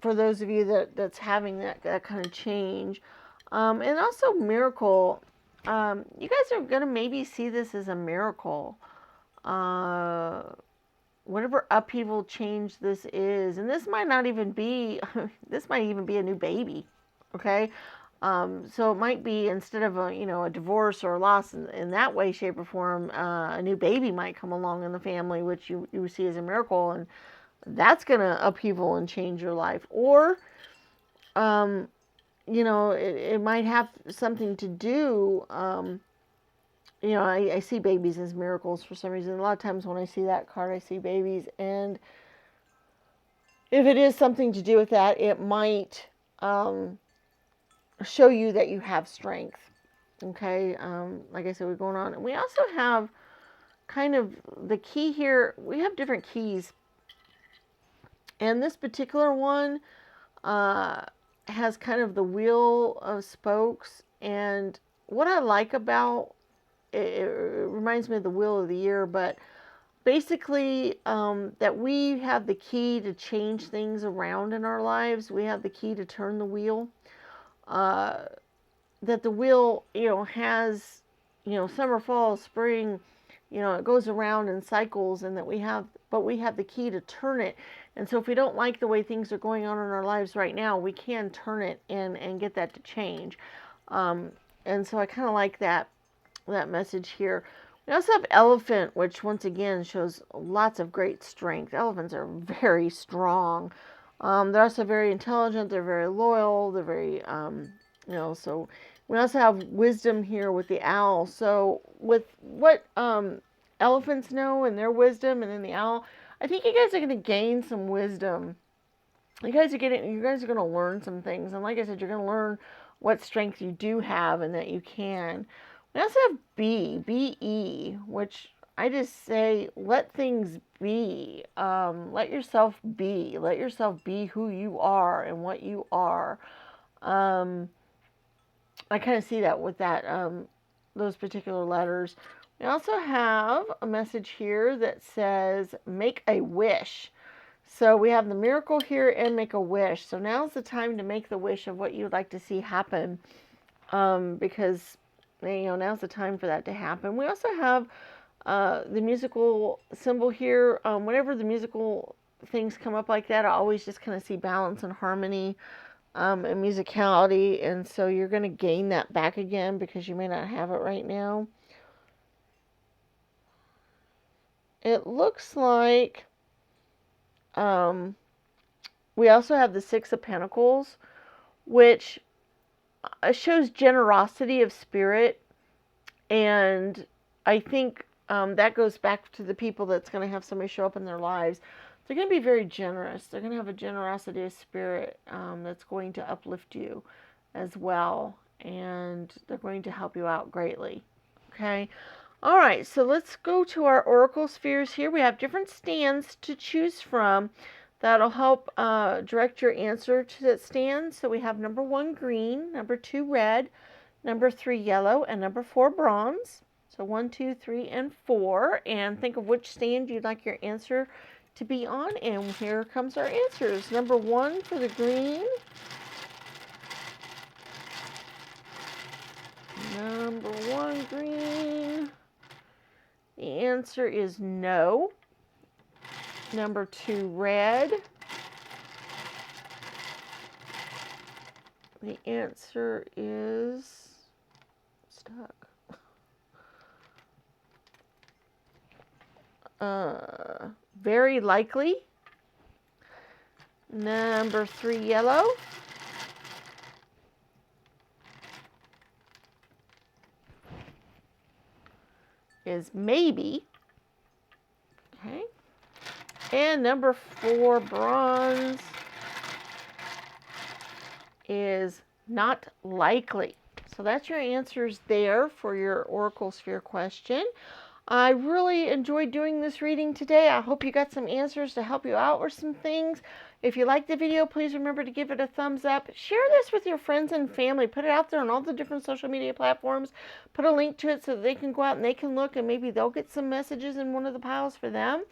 those of you that's having that kind of change, and also miracle, you guys are gonna maybe see this as a miracle. Whatever upheaval change this is, and this might not even be, this might even be a new baby. Okay. So it might be, instead of a divorce or a loss in that way, shape, or form, a new baby might come along in the family, which you see as a miracle, and that's going to upheaval and change your life. Or, it might have something to do, I see babies as miracles for some reason. A lot of times when I see that card, I see babies, and if it is something to do with that, it might show you that you have strength. Okay, like I said, we're going on. And we also have kind of the key here. We have different keys. And this particular one has kind of the wheel of spokes. And what I like about it, it reminds me of the wheel of the year, but basically that we have the key to change things around in our lives. We have the key to turn the wheel. That the wheel, has, summer, fall, spring, it goes around in cycles, and that we have the key to turn it. And so if we don't like the way things are going on in our lives right now, we can turn it and get that to change. And so I kind of like that message here. We also have elephant, which once again shows lots of great strength. Elephants are very strong. They're also very intelligent. They're very loyal. They're very, so we also have wisdom here with the owl. So with what elephants know and their wisdom, and then the owl, I think you guys are going to gain some wisdom. You guys are going to learn some things. And like I said, you're going to learn what strength you do have and that you can. We also have B-E, which I just say, let things be. Let yourself be. Let yourself be who you are and what you are. I kind of see that with that, those particular letters. We also have a message here that says, make a wish. So we have the miracle here and make a wish. So now's the time to make the wish of what you'd like to see happen, because now's the time for that to happen. We also have the musical symbol here. Whenever the musical things come up like that, I always just kind of see balance and harmony and musicality. And so you're going to gain that back again because you may not have it right now. It looks like we also have the Six of Pentacles, which shows generosity of spirit. And I think that goes back to the people that's going to have somebody show up in their lives. They're going to be very generous. They're going to have a generosity of spirit that's going to uplift you as well. And they're going to help you out greatly. Okay. All right. So let's go to our oracle spheres here. We have different stands to choose from that'll help direct your answer to that stand. So we have number 1, green, number 2, red, number 3, yellow, and number 4, bronze. So 1, 2, 3, and 4. And think of which stand you'd like your answer to be on. And here comes our answers. Number 1 for the green. Number 1, green. The answer is no. Number 2, red. The answer is stuck. Very likely. Number 3, yellow. Is maybe. Okay. And number 4, bronze, is not likely. So that's your answers there for your Oracle Sphere question. I really enjoyed doing this reading today. I hope you got some answers to help you out with some things. If you liked the video, please remember to give it a thumbs up. Share this with your friends and family. Put it out there on all the different social media platforms. Put a link to it so that they can go out and they can look, and maybe they'll get some messages in one of the piles for them.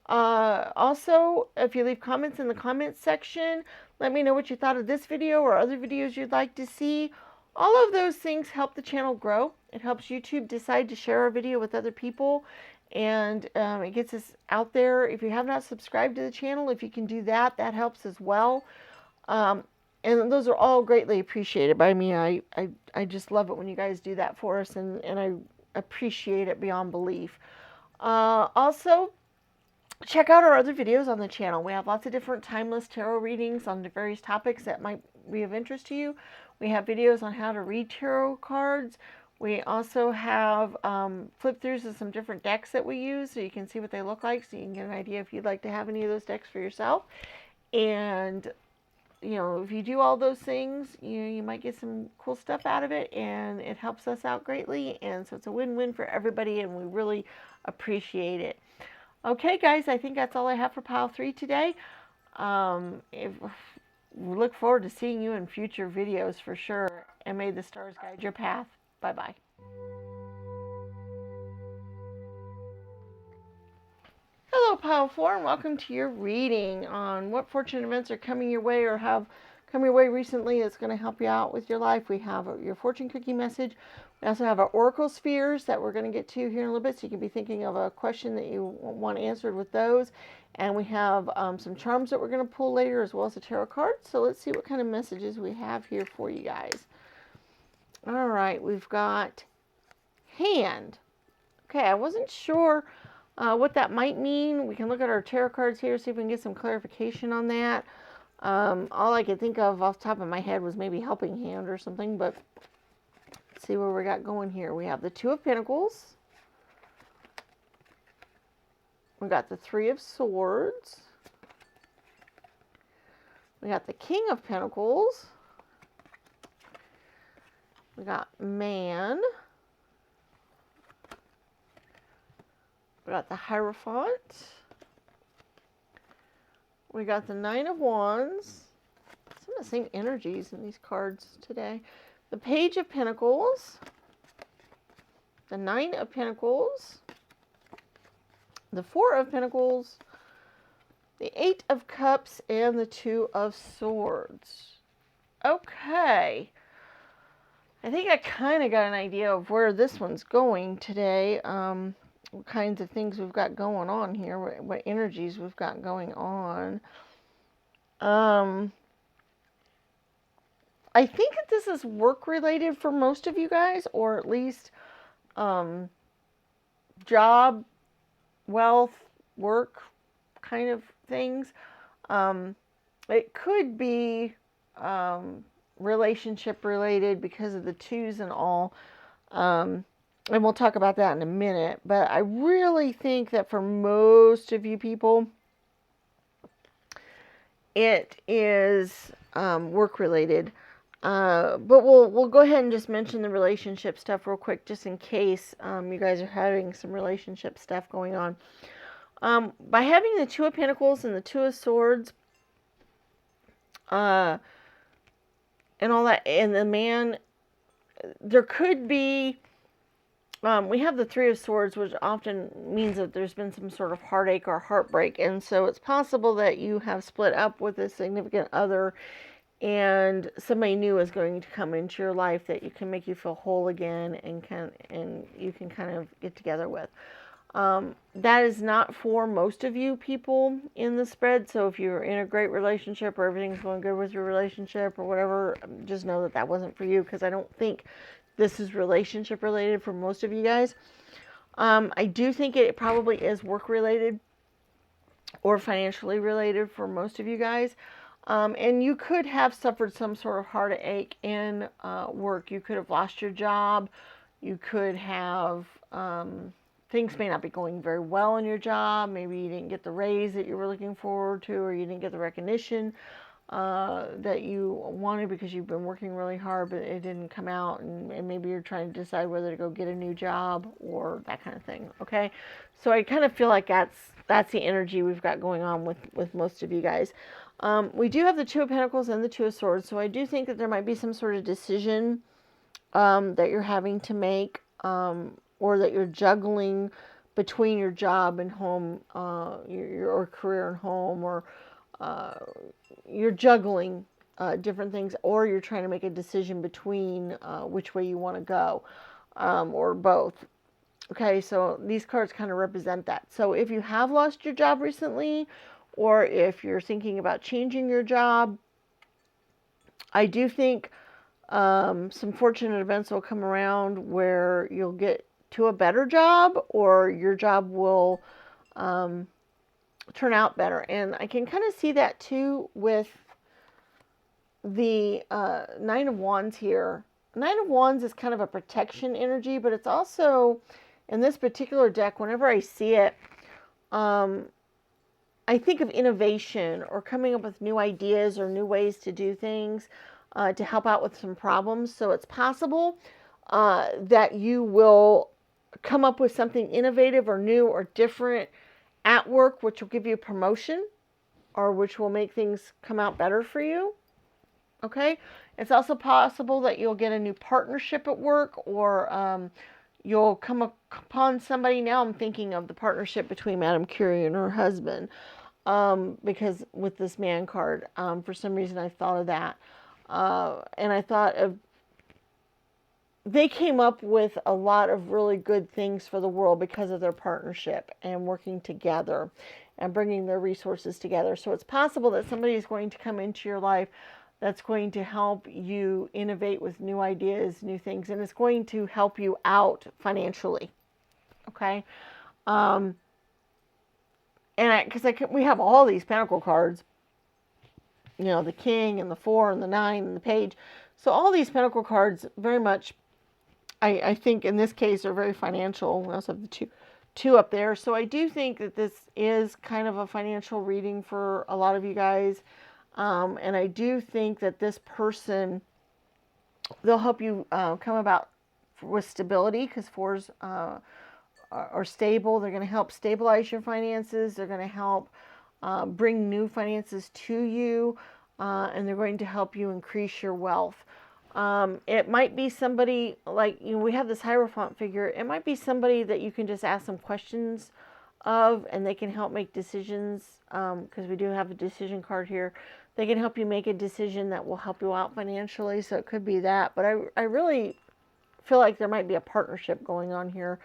Also, if you leave comments in the comments section, let me know what you thought of this video or other videos you'd like to see. All of those things help the channel grow. It helps YouTube decide to share our video with other people, and it gets us out there. If you have not subscribed to the channel, if you can do that, that helps as well. And those are all greatly appreciated by me. I just love it when you guys do that for us, and I appreciate it beyond belief. Also, check out our other videos on the channel. We have lots of different timeless tarot readings on the various topics that might be of interest to you. We have videos on how to read tarot cards. We also have flip-throughs of some different decks that we use, so you can see what they look like, so you can get an idea if you'd like to have any of those decks for yourself. And if you do all those things, you might get some cool stuff out of it, and it helps us out greatly. And so it's a win-win for everybody, and we really appreciate it. Okay, guys, I think that's all I have for pile 3 today. We look forward to seeing you in future videos for sure. And may the stars guide your path. Bye-bye. Hello, Pile 4, and welcome to your reading on what fortunate events are coming your way or have come your way recently. It's going to help you out with your life. We have your fortune cookie message. We also have our oracle spheres that we're going to get to here in a little bit, so you can be thinking of a question that you want answered with those. And we have some charms that we're going to pull later, as well as a tarot card. So let's see what kind of messages we have here for you guys. All right, we've got hand. Okay, I wasn't sure what that might mean. We can look at our tarot cards here, see if we can get some clarification on that. All I could think of off the top of my head was maybe helping hand or something, but let's see where we got going here. We have the Two of Pentacles. We got the Three of Swords. We got the King of Pentacles. We got Man. We got the Hierophant. We got the Nine of Wands. Some of the same energies in these cards today. The Page of Pentacles. The Nine of Pentacles. The Four of Pentacles. The Eight of Cups. And the Two of Swords. Okay. I think I kind of got an idea of where this one's going today. What kinds of things we've got going on here, what energies we've got going on. I think that this is work related for most of you guys, or at least job, wealth, work kind of things. It could be relationship related because of the twos and all. And we'll talk about that in a minute. But I really think that for most of you people, it is work related. But we'll go ahead and just mention the relationship stuff real quick, just in case you guys are having some relationship stuff going on. By having the Two of Pentacles and the Two of Swords, and all that, and the Man, there could be. We have the Three of Swords, which often means that there's been some sort of heartache or heartbreak. And so it's possible that you have split up with a significant other and somebody new is going to come into your life that you can make you feel whole again and you can kind of get together with. That is not for most of you people in the spread. So if you're in a great relationship or everything's going good with your relationship or whatever, just know that that wasn't for you, because I don't think this is relationship related for most of you guys. I do think it probably is work related or financially related for most of you guys. And you could have suffered some sort of heartache in work. You could have lost your job. You could have, things may not be going very well in your job. Maybe you didn't get the raise that you were looking forward to, or you didn't get the recognition that you wanted because you've been working really hard, but it didn't come out, and maybe you're trying to decide whether to go get a new job or that kind of thing. Okay, so I kind of feel like that's the energy we've got going on with most of you guys. We do have the Two of Pentacles and the Two of Swords, so I do think that there might be some sort of decision that you're having to make, or that you're juggling between your job and home, your career and home, or you're juggling different things, or you're trying to make a decision between which way you want to go, or both. Okay, so these cards kind of represent that. So if you have lost your job recently, or if you're thinking about changing your job, I do think some fortunate events will come around where you'll get to a better job, or your job will turn out better. And I can kind of see that too with the Nine of Wands here. Nine of Wands is kind of a protection energy, but it's also, in this particular deck, whenever I see it, I think of innovation or coming up with new ideas or new ways to do things to help out with some problems. So it's possible that you will come up with something innovative or new or different at work, which will give you a promotion or which will make things come out better for you. Okay, it's also possible that you'll get a new partnership at work, or you'll come upon somebody. Now I'm thinking of the partnership between Madame Curie and her husband, because with this man card, for some reason I thought of that. And I thought of, they came up with a lot of really good things for the world because of their partnership and working together and bringing their resources together. So it's possible that somebody is going to come into your life that's going to help you innovate with new ideas, new things, and it's going to help you out financially. Okay? Um, and because we have all these pentacle cards, you know, the king and the 4 and the 9 and the page. So all these pentacle cards very much, I think in this case, are very financial. We also have the two up there. So I do think that this is kind of a financial reading for a lot of you guys. And I do think that this person, they'll help you come about with stability, because 4s are stable. They're going to help stabilize your finances. They're going to help bring new finances to you, and they're going to help you increase your wealth. It might be somebody like, you know, we have this Hierophant figure. It might be somebody that you can just ask some questions of, and they can help make decisions, because we do have a decision card here. They can help you make a decision that will help you out financially, so it could be that. But I really feel like there might be a partnership going on here,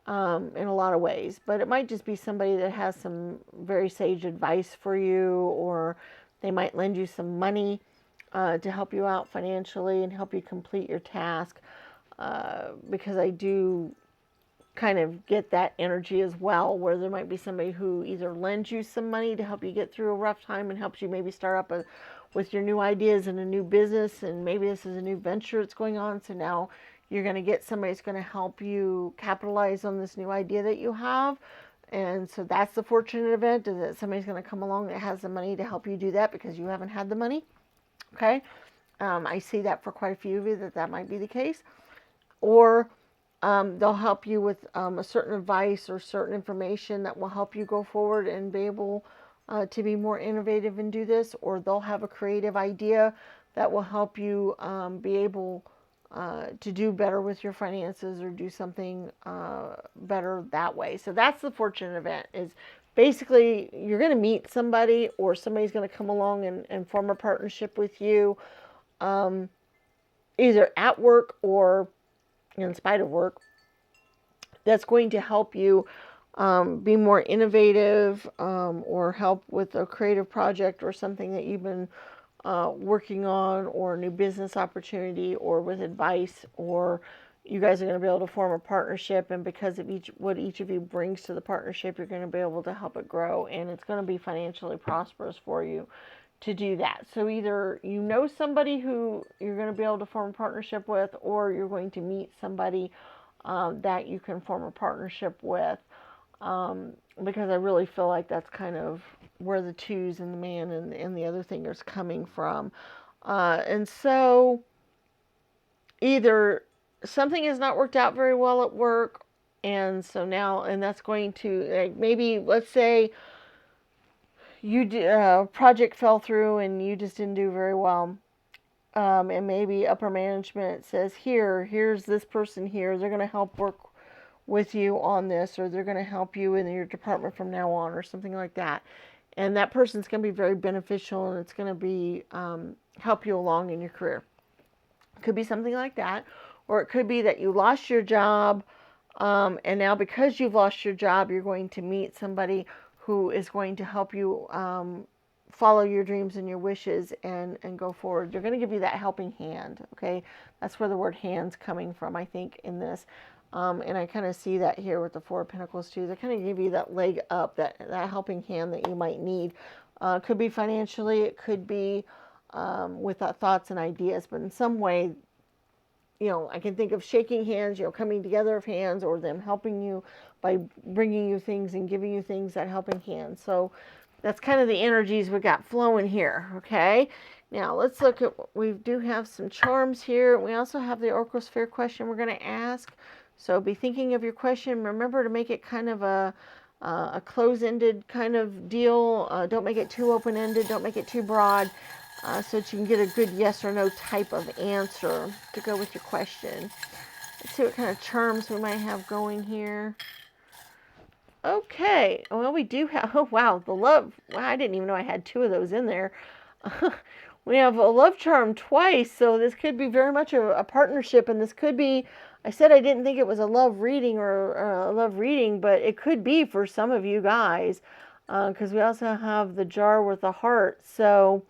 in a lot of ways. But it might just be somebody that has some very sage advice for you, or they might lend you some money to help you out financially and help you complete your task, because I do kind of get that energy as well, where there might be somebody who either lends you some money to help you get through a rough time and helps you maybe start up with your new ideas and a new business, and maybe this is a new venture that's going on, so now you're going to get somebody that's going to help you capitalize on this new idea that you have. And so that's the fortunate event, is that somebody's going to come along that has the money to help you do that because you haven't had the money. Okay, I see that for quite a few of you, that might be the case. Or they'll help you with a certain advice or certain information that will help you go forward and be able to be more innovative and do this. Or they'll have a creative idea that will help you be able to do better with your finances, or do something better that way. So that's the fortunate event, is basically you're going to meet somebody, or somebody's going to come along and form a partnership with you, either at work or in spite of work, that's going to help you be more innovative, or help with a creative project or something that you've been working on, or a new business opportunity, or with advice, or you guys are going to be able to form a partnership, and because of what each of you brings to the partnership, you're going to be able to help it grow, and it's going to be financially prosperous for you to do that. So either you know somebody who you're going to be able to form a partnership with, or you're going to meet somebody that you can form a partnership with, because I really feel like that's kind of where the 2s and the man and the other thing is coming from. And so either something has not worked out very well at work, and so now, and that's going to, like, maybe, let's say you project fell through and you just didn't do very well, and maybe upper management says, here's this person here, they're going to help work with you on this, or they're going to help you in your department from now on, or something like that. And that person's going to be very beneficial, and it's going to be help you along in your career. It could be something like that, or it could be that you lost your job, and now because you've lost your job, you're going to meet somebody who is going to help you follow your dreams and your wishes and go forward. They're going to give you that helping hand, okay? That's where the word hand's coming from, I think, in this. And I kind of see that here with the 4 of Pentacles too. They kind of give you that leg up, that helping hand that you might need. Could be financially, it could be with thoughts and ideas, but in some way, you know, I can think of shaking hands, you know, coming together of hands, or them helping you by bringing you things and giving you things, that helping hand. So that's kind of the energies we got flowing here, okay? Now, let's look at, we do have some charms here. We also have the Oracle Sphere question we're going to ask. So be thinking of your question. Remember to make it kind of a close-ended kind of deal. Don't make it too open-ended. Don't make it too broad, so that you can get a good yes or no type of answer to go with your question. Let's see what kind of charms we might have going here. Okay, well, we do have, oh wow, the love. Wow, I didn't even know I had 2 of those in there. We have a love charm twice, so this could be very much a partnership, and this could be, I said I didn't think it was a love reading or a love reading, but it could be for some of you guys, because we also have the jar with the heart, so,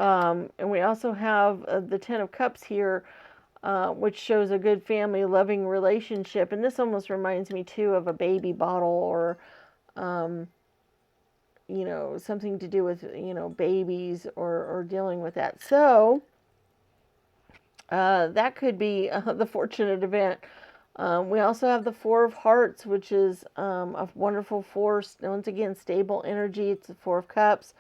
and we also have the 10 of Cups here, which shows a good family loving relationship, and this almost reminds me too of a baby bottle or you know, something to do with, you know, babies or dealing with that. So that could be the fortunate event. We also have the 4 of Hearts, which is a wonderful force. Once again, stable energy. It's the 4 of Cups.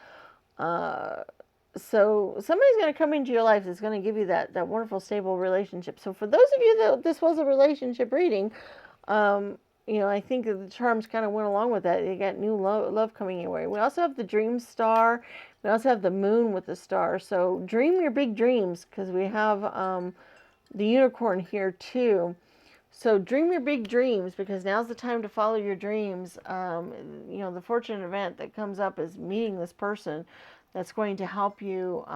So somebody's going to come into your life that's going to give you that wonderful, stable relationship. So for those of you that this was a relationship reading, you know, I think the charms kind of went along with that. You got new love coming your way. We also have the Dream Star. We also have the Moon with the star. So dream your big dreams, because we have the Unicorn here too. So dream your big dreams, because now's the time to follow your dreams. You know, the fortunate event that comes up is meeting this person that's going to help you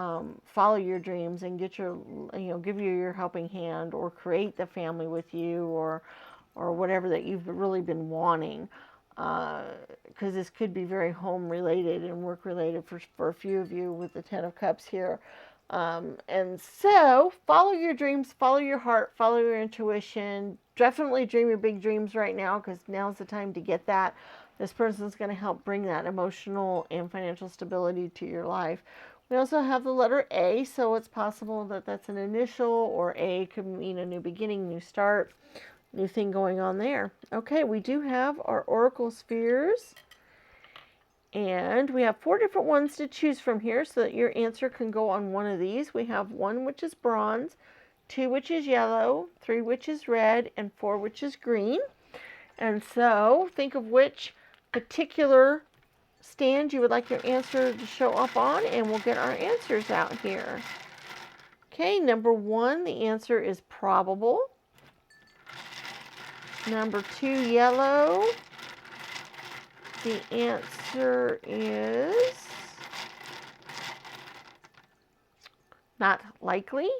follow your dreams and get your, you know, give you your helping hand, or create the family with you, or whatever that you've really been wanting, because this could be very home related and work related for a few of you with the 10 of Cups here. And so follow your dreams, follow your heart, follow your intuition. Definitely dream your big dreams right now, because now's the time to get that. This person's going to help bring that emotional and financial stability to your life. We also have the letter A, so it's possible that that's an initial, or A could mean a new beginning, new start, new thing going on there. Okay, we do have our Oracle spheres, and we have 4 different ones to choose from here, so that your answer can go on one of these. We have 1 which is bronze, 2 which is yellow, 3 which is red, and 4 which is green. And so think of which particular stand you would like your answer to show up on, and we'll get our answers out here. Okay, number 1, the answer is probable. Number 2, yellow. The answer is not likely.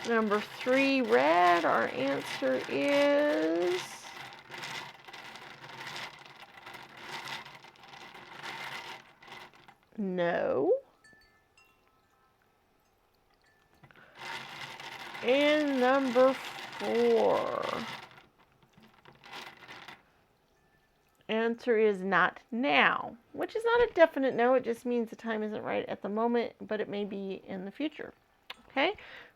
Number 3, red. Our answer is no. And number 4, answer is not now, which is not a definite no. It just means the time isn't right at the moment, but it may be in the future. Okay,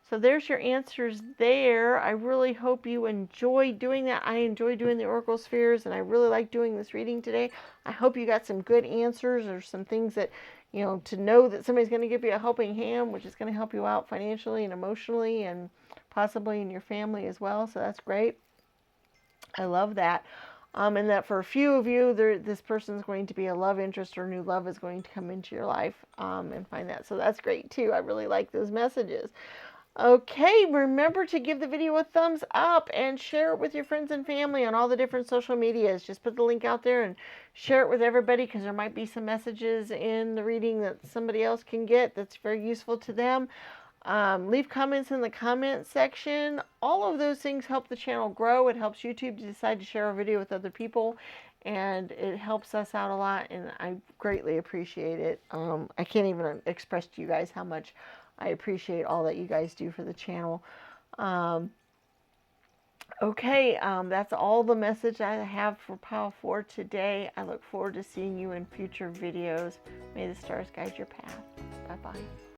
so there's your answers there. I really hope you enjoy doing that. I enjoy doing the Oracle spheres, and I really like doing this reading today. I hope you got some good answers, or some things that, you know, to know that somebody's going to give you a helping hand, which is going to help you out financially and emotionally, and possibly in your family as well. So that's great. I love that. And that for a few of you, this person is going to be a love interest, or new love is going to come into your life, and find that. So that's great too. I really like those messages. Okay, remember to give the video a thumbs up and share it with your friends and family on all the different social medias. Just put the link out there and share it with everybody, because there might be some messages in the reading that somebody else can get that's very useful to them. Leave comments in the comment section. All of those things help the channel grow. It helps YouTube to decide to share a video with other people, and it helps us out a lot, and I greatly appreciate it. I can't even express to you guys how much I appreciate all that you guys do for the channel. Okay, that's all the message I have for Pile 4 today. I look forward to seeing you in future videos. May the stars guide your path. Bye-bye.